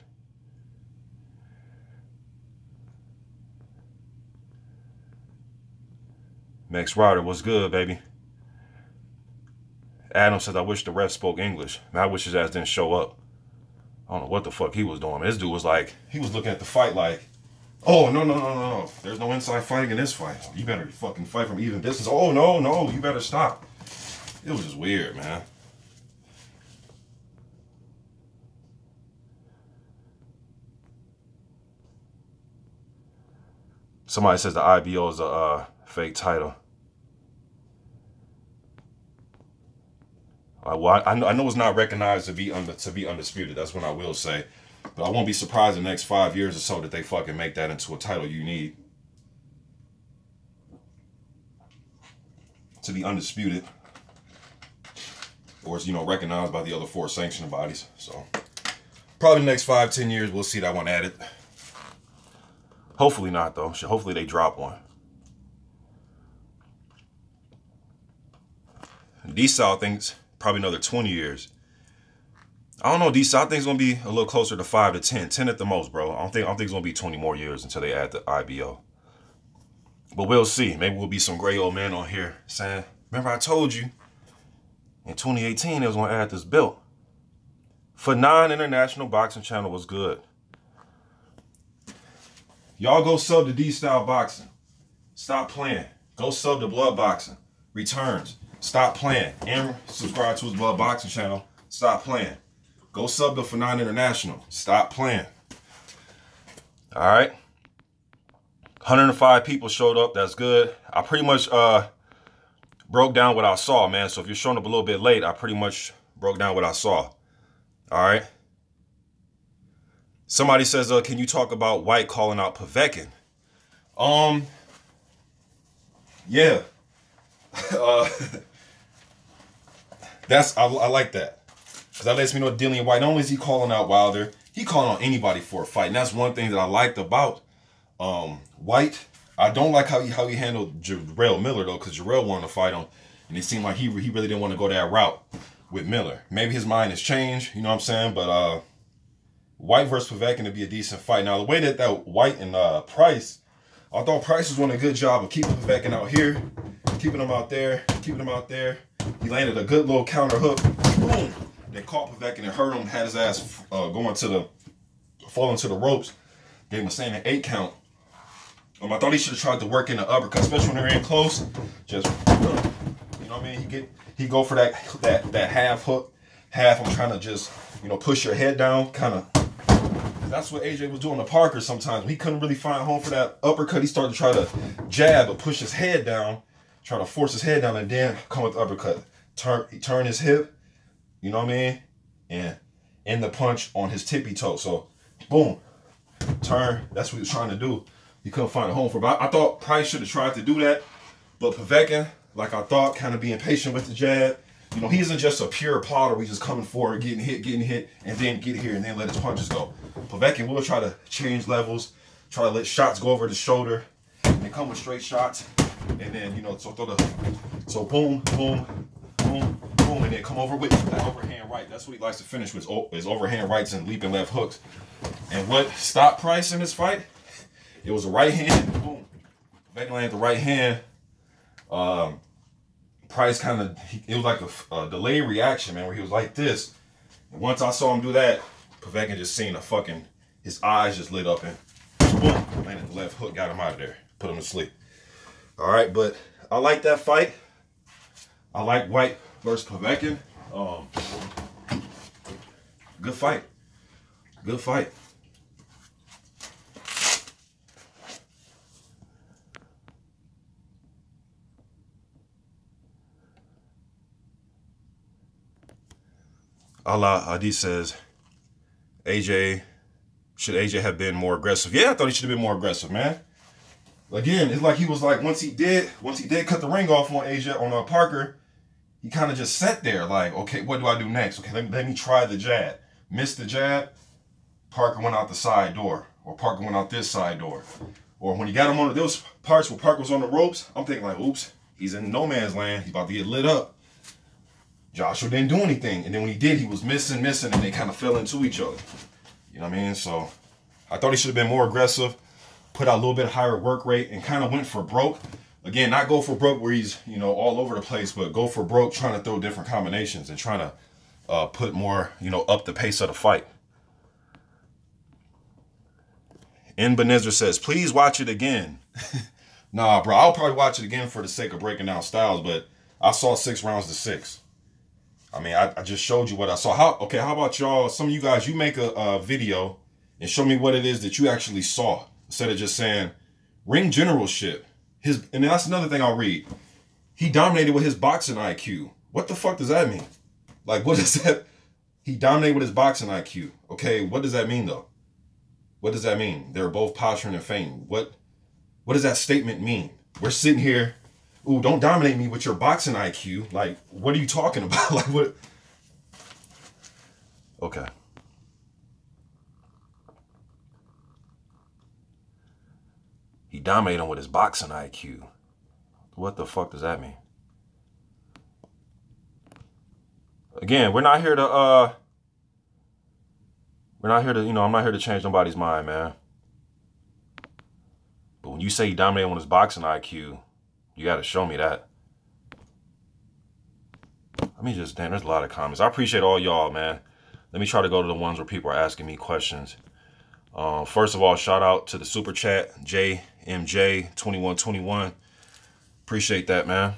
Max Ryder was good, baby. Adam says, I wish the ref spoke English. Man, I wish his ass didn't show up. I don't know what the fuck he was doing. This dude was like, he was looking at the fight like, oh, no. There's no inside fighting in this fight. You better fucking fight from even distance. Oh, no, you better stop. It was just weird, man. Somebody says the IBO is a fake title. Well, I know it's not recognized to be undisputed. That's what I will say. But I won't be surprised in the next 5 years or so that they fucking make that into a title you need to be undisputed. or it's, you know, recognized by the other 4 sanctioning bodies. So probably the next 5-10 years, we'll see that one added. Hopefully not, though. Hopefully they drop one. D-South thinks probably another 20 years. I don't know, D-South thinks it's going to be a little closer to 5 to 10. 10 at the most, bro. I don't think it's going to be 20 more years until they add the IBO. But we'll see. Maybe we'll be some gray old man on here saying, remember I told you in 2018 they was going to add this belt. Fanon International Boxing Channel was good. Y'all go sub to D-Style Boxing. Stop playing. Go sub to Blood Boxing. Returns. Stop playing. And subscribe to his Blood Boxing channel. Stop playing. Go sub to Fanon International. Stop playing. All right. 105 people showed up. That's good. I pretty much broke down what I saw, man. So if you're showing up a little bit late, I pretty much broke down what I saw. All right. Somebody says, can you talk about White calling out Povetkin? Yeah. I like that. Because that lets me know Dillian Whyte, not only is he calling out Wilder, he calling out anybody for a fight. And that's one thing that I liked about White. I don't like how he handled Jarrell Miller, though, because Jarrell wanted to fight him. And it seemed like he really didn't want to go that route with Miller. Maybe his mind has changed, you know what I'm saying? But White versus Povetkin to be a decent fight. Now, the way that White and Price, I thought Price was doing a good job of keeping Povetkin out here, keeping him out there, keeping him out there. He landed a good little counter hook. Boom! They caught Povetkin and hurt him, had his ass falling to the ropes. Gave him a standing 8 count. I thought he should have tried to work in the uppercut, especially when they're in close. Just, you know what I mean? He go for that half hook, half. I'm trying to just, you know, push your head down, kind of. That's what AJ was doing to Parker sometimes. When he couldn't really find home for that uppercut, he started to try to jab or push his head down, try to force his head down, and then come with the uppercut. He turned his hip, you know what I mean? And end the punch on his tippy toe. So, boom, turn. That's what he was trying to do. He couldn't find a home for it. But I thought Price should have tried to do that. But Povetkin, like I thought, kind of being patient with the jab. You know, he isn't just a pure plotter. He's just coming forward, getting hit, and then get here and then let his punches go. Povetkin will try to change levels, try to let shots go over the shoulder, and come with straight shots. And then, you know, so boom, boom, boom, boom, and then come over with that overhand right. That's what he likes to finish with, his overhand rights and leaping left hooks. And what stopped Price in this fight? It was a right hand. Boom. Povetkin landed the right hand. Price kind of, it was like a delayed reaction, man, where he was like this. And once I saw him do that, Povetkin just seen his eyes just lit up and boom, landed the left hook, got him out of there, put him to sleep. All right, but I like that fight. I like White versus Povetkin. Good fight. Good fight. Allah Adi says, should AJ have been more aggressive? Yeah, I thought he should have been more aggressive, man. Again, it's like he was like, once he did cut the ring off on AJ, on Parker, he kind of just sat there like, okay, what do I do next? Okay, let me try the jab. Missed the jab, Parker went out the side door, or Parker went out this side door. Or when he got him on those parts where Parker was on the ropes, I'm thinking like, oops, he's in no man's land. He's about to get lit up. Joshua didn't do anything. And then when he did, he was missing, and they kind of fell into each other. You know what I mean? So I thought he should have been more aggressive, put out a little bit higher work rate, and kind of went for broke. Again, not go for broke where he's, you know, all over the place, but go for broke trying to throw different combinations and trying to put more, you know, up the pace of the fight. Benezzer says, please watch it again. Nah, bro, I'll probably watch it again for the sake of breaking down styles, but I saw 6 rounds to 6. I mean, I just showed you what I saw. How about y'all, some of you guys, you make a video and show me what it is that you actually saw, instead of just saying ring generalship. And that's another thing I'll read. He dominated with his boxing IQ. What the fuck does that mean? Like, what is that? He dominated with his boxing IQ. Okay, what does that mean, though? What does that mean? They're both posturing and feigning. What does that statement mean? We're sitting here, ooh, don't dominate me with your boxing IQ. Like, what are you talking about? Like, what? Okay. He dominated him with his boxing IQ. What the fuck does that mean? Again, we're not here to, you know, I'm not here to change nobody's mind, man. But when you say he dominated on his boxing IQ, you got to show me that. Let me just, damn, there's a lot of comments. I appreciate all y'all, man. Let me try to go to the ones where people are asking me questions. First of all, shout out to the super chat, JMJ2121. Appreciate that, man.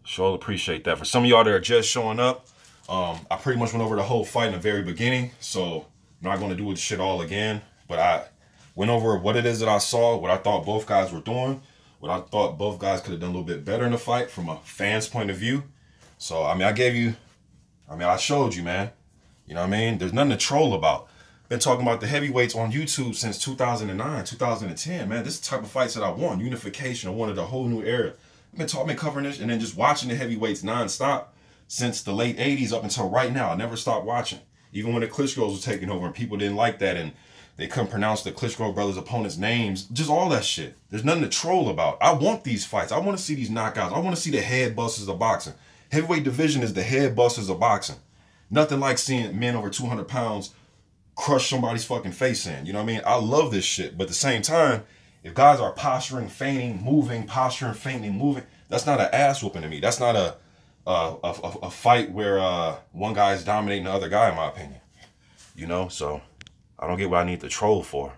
Sure appreciate that. For some of y'all that are just showing up, I pretty much went over the whole fight in the very beginning, so I'm not going to do this shit all again. But I went over what it is that I saw, what I thought both guys were doing, what I thought both guys could have done a little bit better in the fight from a fan's point of view. So, I mean, I showed you, man. You know what I mean? There's nothing to troll about. Been talking about the heavyweights on YouTube since 2009, 2010, man. This is the type of fights that I want. Unification. I wanted a whole new era. I've been covering this and then just watching the heavyweights nonstop since the late 80s up until right now. I never stopped watching. Even when the Klitschko's was taking over and people didn't like that and they couldn't pronounce the Klitschko brothers' opponents' names. Just all that shit. There's nothing to troll about. I want these fights. I want to see these knockouts. I want to see the head busters of boxing. Heavyweight division is the head busters of boxing. Nothing like seeing men over 200 pounds crush somebody's fucking face in. You know what I mean? I love this shit. But at the same time, if guys are posturing, feigning, moving, posturing, feigning, moving, that's not an ass whooping to me. That's not a fight where one guy is dominating the other guy, in my opinion. You know, so I don't get what I need to troll for.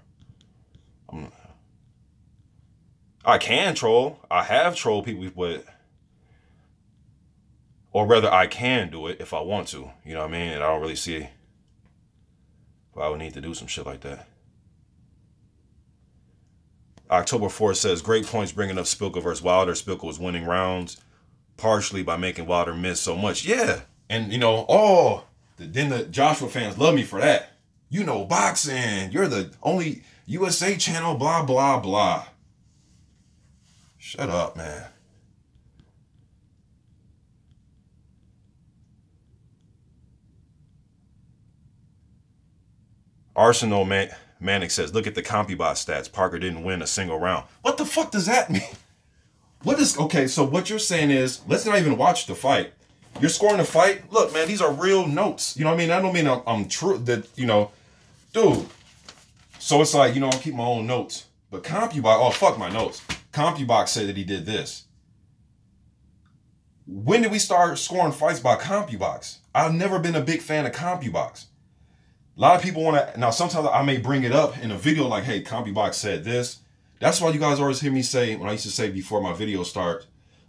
I can troll. I have trolled people, but, or rather, I can do it if I want to. You know what I mean? And I don't really see why I would need to do some shit like that. October 4th says, great points bringing up Szpilka versus Wilder. Szpilka was winning rounds partially by making Wilder miss so much. Yeah. And, you know, then the Joshua fans love me for that. You know boxing. You're the only USA channel, blah, blah, blah. Shut up, man. Arsenal Manic says, look at the CompuBot stats. Parker didn't win a single round. What the fuck does that mean? Okay, so what you're saying is, let's not even watch the fight. You're scoring a fight? Look, man, these are real notes. You know what I mean? I don't mean I'm true, that, you know, dude. So it's like, you know, I'll keep my own notes. But CompuBot, oh, fuck my notes. CompuBot said that he did this. When did we start scoring fights by CompuBox? I've never been a big fan of CompuBox. A lot of people want to, now sometimes I may bring it up in a video like, hey, CompuBox said this. That's why you guys always hear me say, when I used to say before my video start,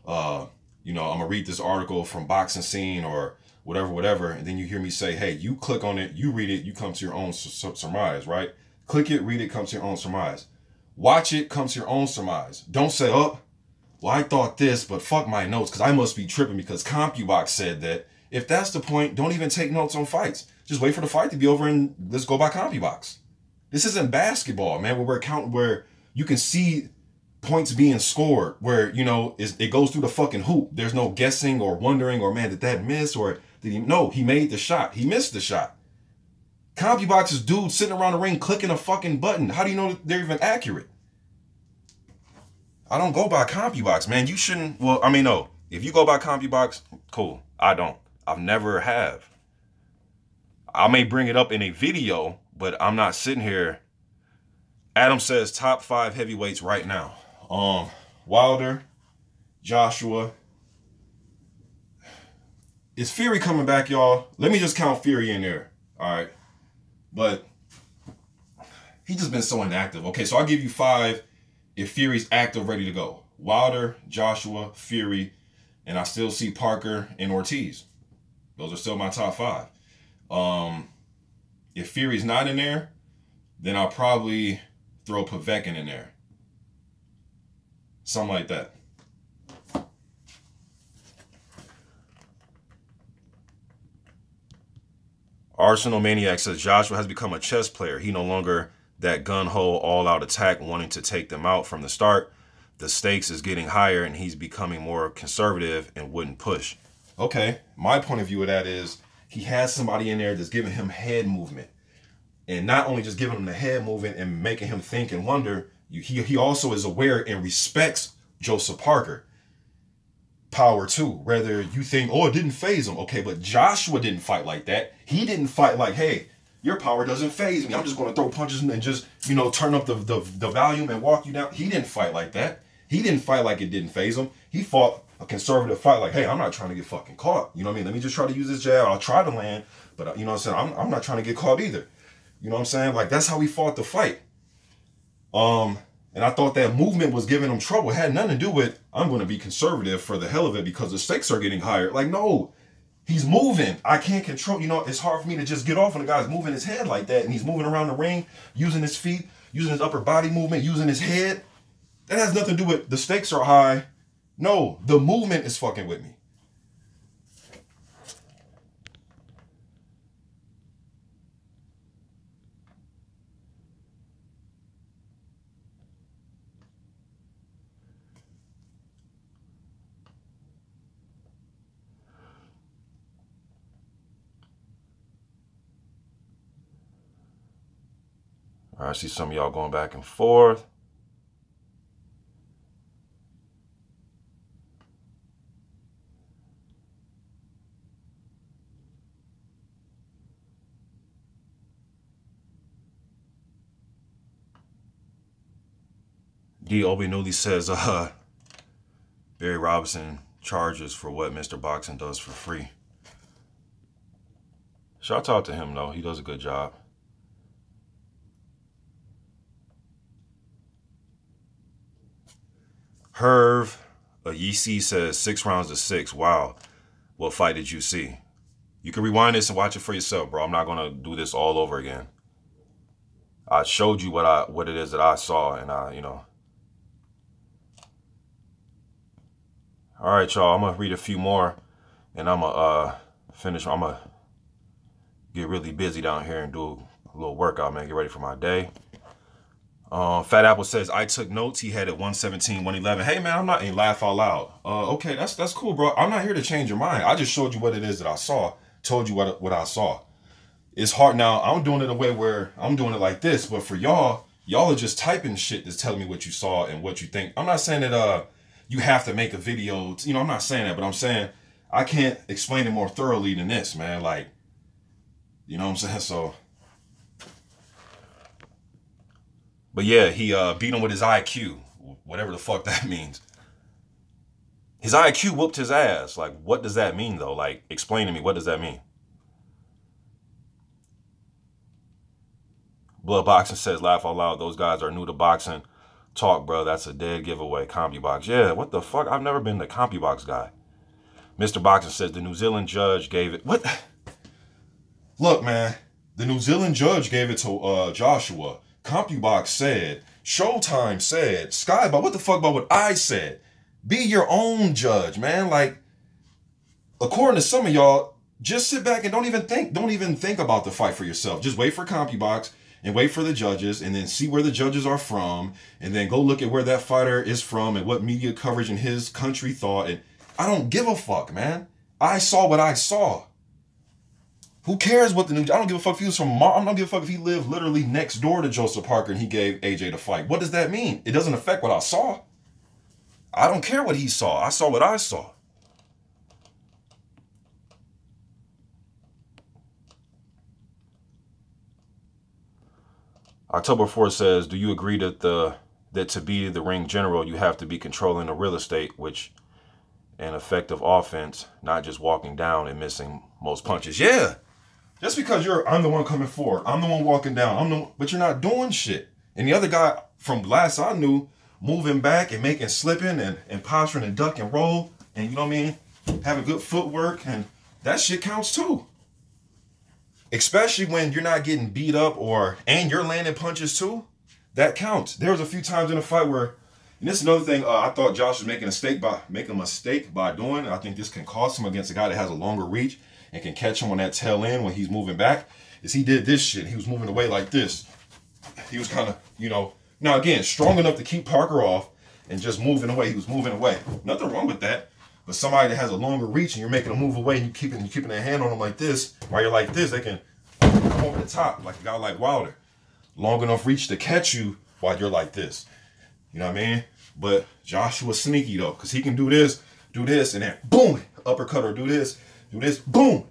you know, I'm going to read this article from Boxing Scene or whatever. And then you hear me say, hey, you click on it, you read it, you come to your own surmise, right? Click it, read it, come to your own surmise. Watch it, come to your own surmise. Don't say, oh, well, I thought this, but fuck my notes because I must be tripping because CompuBox said that. If that's the point, don't even take notes on fights. Just wait for the fight to be over and let's go by CompuBox. This isn't basketball, man, where you can see points being scored, where, you know, it goes through the fucking hoop. There's no guessing or wondering, or man, did that miss? Or did he? No, he made the shot. He missed the shot. CompuBox is dudes sitting around the ring clicking a fucking button. How do you know that they're even accurate? I don't go by CompuBox, man. You shouldn't. Well, I mean, no. If you go by CompuBox, cool. I don't. I've never have. I may bring it up in a video, but I'm not sitting here. Adam says top 5 heavyweights right now. Wilder, Joshua. Is Fury coming back, y'all? Let me just count Fury in there. All right. But he's just been so inactive. Okay, so I'll give you 5 if Fury's active, ready to go. Wilder, Joshua, Fury, and I still see Parker and Ortiz. Those are still my top 5. If Fury's not in there, then I'll probably throw Povetkin in there. Something like that. Arsenal Maniac says Joshua has become a chess player. He no longer that gun-ho all-out attack wanting to take them out from the start. The stakes is getting higher and he's becoming more conservative and wouldn't push. Okay, my point of view of that is he has somebody in there that's giving him head movement. And not only just giving him the head movement and making him think and wonder, he also is aware and respects Joseph Parker power too. Whether you think, oh, it didn't phase him. Okay, but Joshua didn't fight like that. He didn't fight like, hey, your power doesn't phase me. I'm just going to throw punches and just, you know, turn up the volume and walk you down. He didn't fight like that. He didn't fight like it didn't phase him. He fought a conservative fight like, hey, I'm not trying to get fucking caught. You know what I mean? Let me just try to use this jab. I'll try to land, but you know what I'm saying? I'm not trying to get caught either. You know what I'm saying? Like, that's how he fought the fight. And I thought that movement was giving him trouble. It had nothing to do with, I'm going to be conservative for the hell of it because the stakes are getting higher. Like, no, he's moving. I can't control, you know, it's hard for me to just get off when the guy's moving his head like that. And he's moving around the ring, using his feet, using his upper body movement, using his head. That has nothing to do with the stakes are high. No, the movement is fucking with me. All right, I see some of y'all going back and forth. D. Obi-Newly says, Barry Robinson charges for what Mr. Boxing does for free. Shout out to him, though. He does a good job. Herv Yeezy says 6 rounds to 6. Wow. What fight did you see? You can rewind this and watch it for yourself, bro. I'm not going to do this all over again. I showed you what it is that I saw, and you know. All right, y'all. I'm going to read a few more, and I'm going to finish. I'm going to get really busy down here and do a little workout, man. Get ready for my day. Fat Apple says, I took notes. He had it 117, 111. Hey, man, I'm not in laugh out loud. Okay, that's cool, bro. I'm not here to change your mind. I just showed you what it is that I saw. Told you what I saw. It's hard now. I'm doing it in a way where I'm doing it like this. But for y'all are just typing shit that's telling me what you saw and what you think. I'm not saying that you have to make a video. You know, I'm not saying that. But I'm saying I can't explain it more thoroughly than this, man. Like, you know what I'm saying? So... But yeah, he beat him with his IQ, whatever the fuck that means. His IQ whooped his ass. Like, what does that mean, though? Like, explain to me, what does that mean? Blood Boxing says, laugh out loud. Those guys are new to boxing. Talk, bro. That's a dead giveaway. CompuBox. Yeah, what the fuck? I've never been the CompuBox guy. Mr. Boxing says, the New Zealand judge gave it... What? Look, man. The New Zealand judge gave it to Joshua. CompuBox said, Showtime said, Skybox, what the fuck about what I said? Be your own judge, man. Like, according to some of y'all, just sit back and don't even think about the fight for yourself. Just wait for CompuBox and wait for the judges and then see where the judges are from and then go look at where that fighter is from and what media coverage in his country thought. And I don't give a fuck, man. I saw what I saw. Who cares what the new... I don't give a fuck if he was from... I don't give a fuck if he lived literally next door to Joseph Parker and he gave AJ the fight. What does that mean? It doesn't affect what I saw. I don't care what he saw. I saw what I saw. October 4th says, do you agree that to be the ring general, you have to be controlling the real estate, which an effective offense, not just walking down and missing most punches? Yeah. Just because I'm the one coming forward, I'm the one walking down, but you're not doing shit. And the other guy, from last I knew, moving back and making slipping and posturing and duck and roll, and you know what I mean, having good footwork, and that shit counts too. Especially when you're not getting beat up and you're landing punches too, that counts. There was a few times in the fight where, and this is another thing I thought Josh was making a mistake by doing. I think this can cost him against a guy that has a longer reach and can catch him on that tail end when he's moving back, is he did this shit. He was moving away like this. He was kind of, you know, now again, strong enough to keep Parker off and just moving away. He was moving away. Nothing wrong with that. But somebody that has a longer reach and you're making them move away and you're keeping their hand on them like this, while you're like this, they can come over the top like a guy like Wilder. Long enough reach to catch you while you're like this. You know what I mean? But Joshua's sneaky though, because he can do this, and then boom, uppercut, or do this, boom.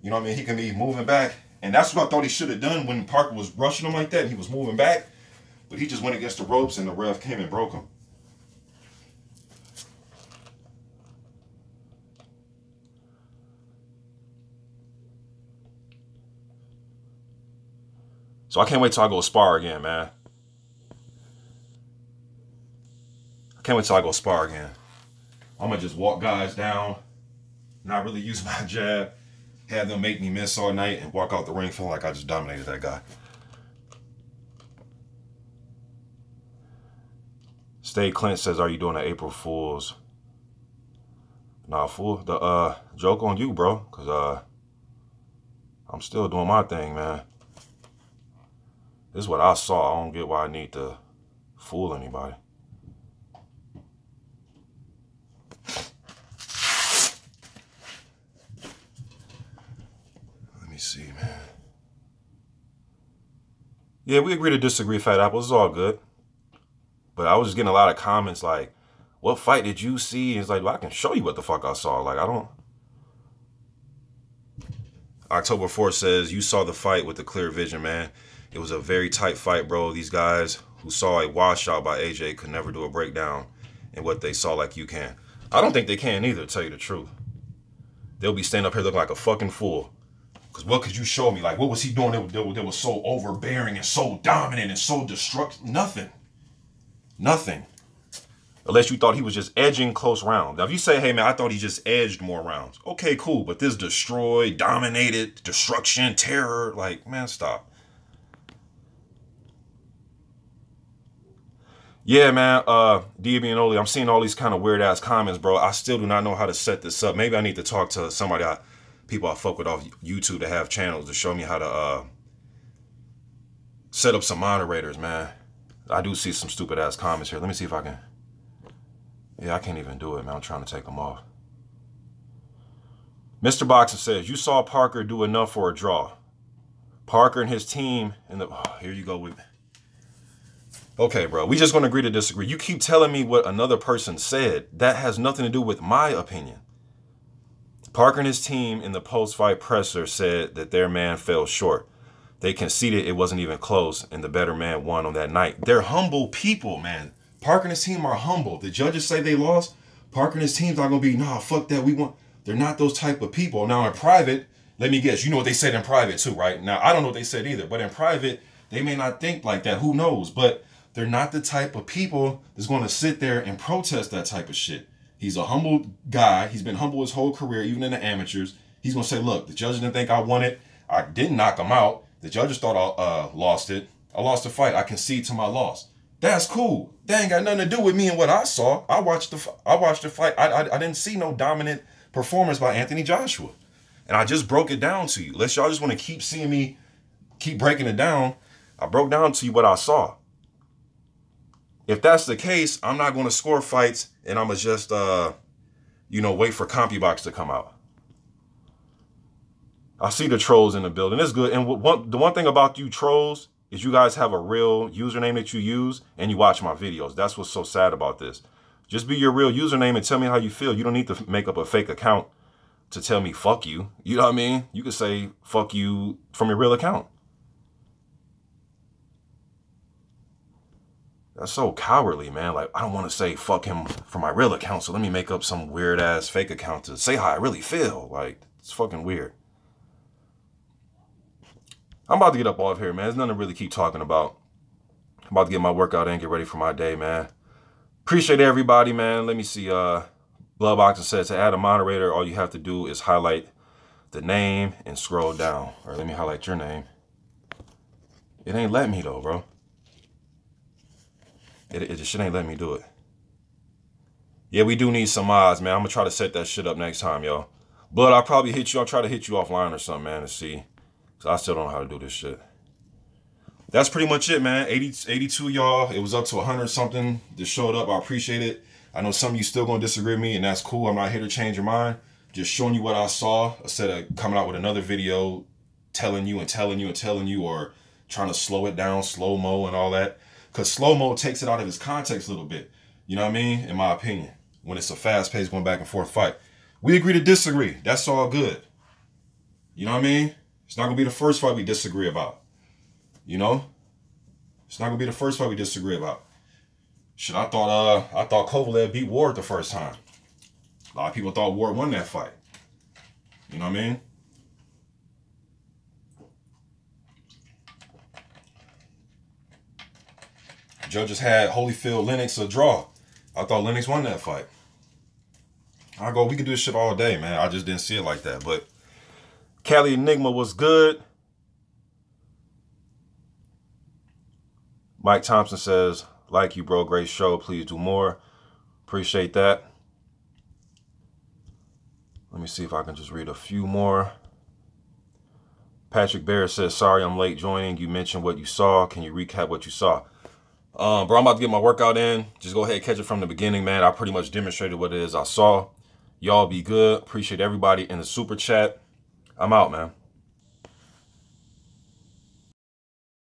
You know what I mean? He can be moving back. And that's what I thought he should have done when Parker was rushing him like that and he was moving back. But he just went against the ropes and the ref came and broke him. So I can't wait till I go spar again, man. I can't wait till I go spar again. I'm going to just walk guys down, not really use my jab, have them make me miss all night, and walk out the ring feeling like I just dominated that guy. Stay Clint says, are you doing an April Fool's? Nah, fool. The joke on you, bro. Because I'm still doing my thing, man. This is what I saw. I don't get why I need to fool anybody. Let me see, man. Yeah, we agree to disagree, Fat Apple. It's all good. But I was just getting a lot of comments like, what fight did you see? And it's like, well, I can show you what the fuck I saw. Like, I don't. October 4th says, you saw the fight with the clear vision, man. It was a very tight fight, bro. These guys who saw a washout by AJ could never do a breakdown in what they saw like you can. I don't think they can either, to tell you the truth. They'll be standing up here looking like a fucking fool. Because what could you show me? Like, what was he doing that was so overbearing and so dominant and so destructive? Nothing. Nothing. Unless you thought he was just edging close rounds. Now, if you say, hey, man, I thought he just edged more rounds. Okay, cool. But this destroyed, dominated, destruction, terror. Like, man, stop. Yeah, man, Diabianoli, I'm seeing all these kind of weird-ass comments, bro. I still do not know how to set this up. Maybe I need to talk to somebody, people I fuck with off YouTube that have channels to show me how to set up some moderators, man. I do see some stupid-ass comments here. Let me see if I can. Yeah, I can't even do it, man. I'm trying to take them off. Mr. Boxer says, you saw Parker do enough for a draw. Parker and his team, here you go with me. Okay, bro, we just going to agree to disagree. You keep telling me what another person said. That has nothing to do with my opinion. Parker and his team in the post-fight presser said that their man fell short. They conceded it wasn't even close, and the better man won on that night. They're humble people, man. Parker and his team are humble. The judges say they lost. Parker and his team's not going to be, nah, fuck that. We want. They're not those type of people. Now, in private, let me guess. You know what they said in private, too, right? Now, I don't know what they said either, but in private, they may not think like that. Who knows? But they're not the type of people that's going to sit there and protest that type of shit. He's a humble guy. He's been humble his whole career, even in the amateurs. He's going to say, look, the judges didn't think I won it. I didn't knock him out. The judges thought I lost it. I lost the fight. I concede to my loss. That's cool. That ain't got nothing to do with me and what I saw. I watched the fight. I didn't see no dominant performance by Anthony Joshua. And I just broke it down to you. Unless y'all just want to keep seeing me keep breaking it down, I broke down to you what I saw. If that's the case, I'm not going to score fights, and I'm going to just, wait for CompuBox to come out. I see the trolls in the building. It's good. And the one thing about you trolls is you guys have a real username that you use, and you watch my videos. That's what's so sad about this. Just be your real username and tell me how you feel. You don't need to make up a fake account to tell me fuck you. You know what I mean? You can say fuck you from your real account. That's so cowardly, man. Like, I don't want to say fuck him from my real account, so let me make up some weird-ass fake account to say how I really feel. Like, it's fucking weird. I'm about to get up off here, man. There's nothing to really keep talking about. I'm about to get my workout in, get ready for my day, man. Appreciate everybody, man. Let me see. Bloodboxer says to add a moderator, all you have to do is highlight the name and scroll down. Or let me highlight your name. It ain't let me, though, bro. It just ain't let me do it. Yeah, we do need some mods, man. I'm going to try to set that shit up next time, y'all. But I'll probably hit you. I'll try to hit you offline or something, man, to see. Because I still don't know how to do this shit. that's pretty much it, man. 82 y'all. It was up to 100 something that showed up. I appreciate it. I know some of you still gonna disagree with me, and that's cool. I'm not here to change your mind. Just showing you what I saw instead of coming out with another video telling you, or trying to slow it down, slow-mo and all that. Because slow-mo takes it out of its context a little bit. You know what I mean? In my opinion. When it's a fast-paced, going back and forth fight. We agree to disagree. That's all good. You know what I mean? It's not going to be the first fight we disagree about. You know? It's not going to be the first fight we disagree about. Shit, I thought Kovalev beat Ward the first time. A lot of people thought Ward won that fight. You know what I mean? Judges had Holyfield Lennox a draw. I thought Lennox won that fight. We could do this shit all day, man. I just didn't see it like that. But Cali Enigma was good. Mike Thompson says, like you, bro. Great show. Please do more. Appreciate that. Let me see if I can just read a few more. Patrick Bear says, sorry I'm late joining. You mentioned what you saw. Can you recap what you saw? Bro, I'm about to get my workout in. Just go ahead and catch it from the beginning, man. I pretty much demonstrated what it is I saw. Y'all be good. Appreciate everybody in the super chat. I'm out, man.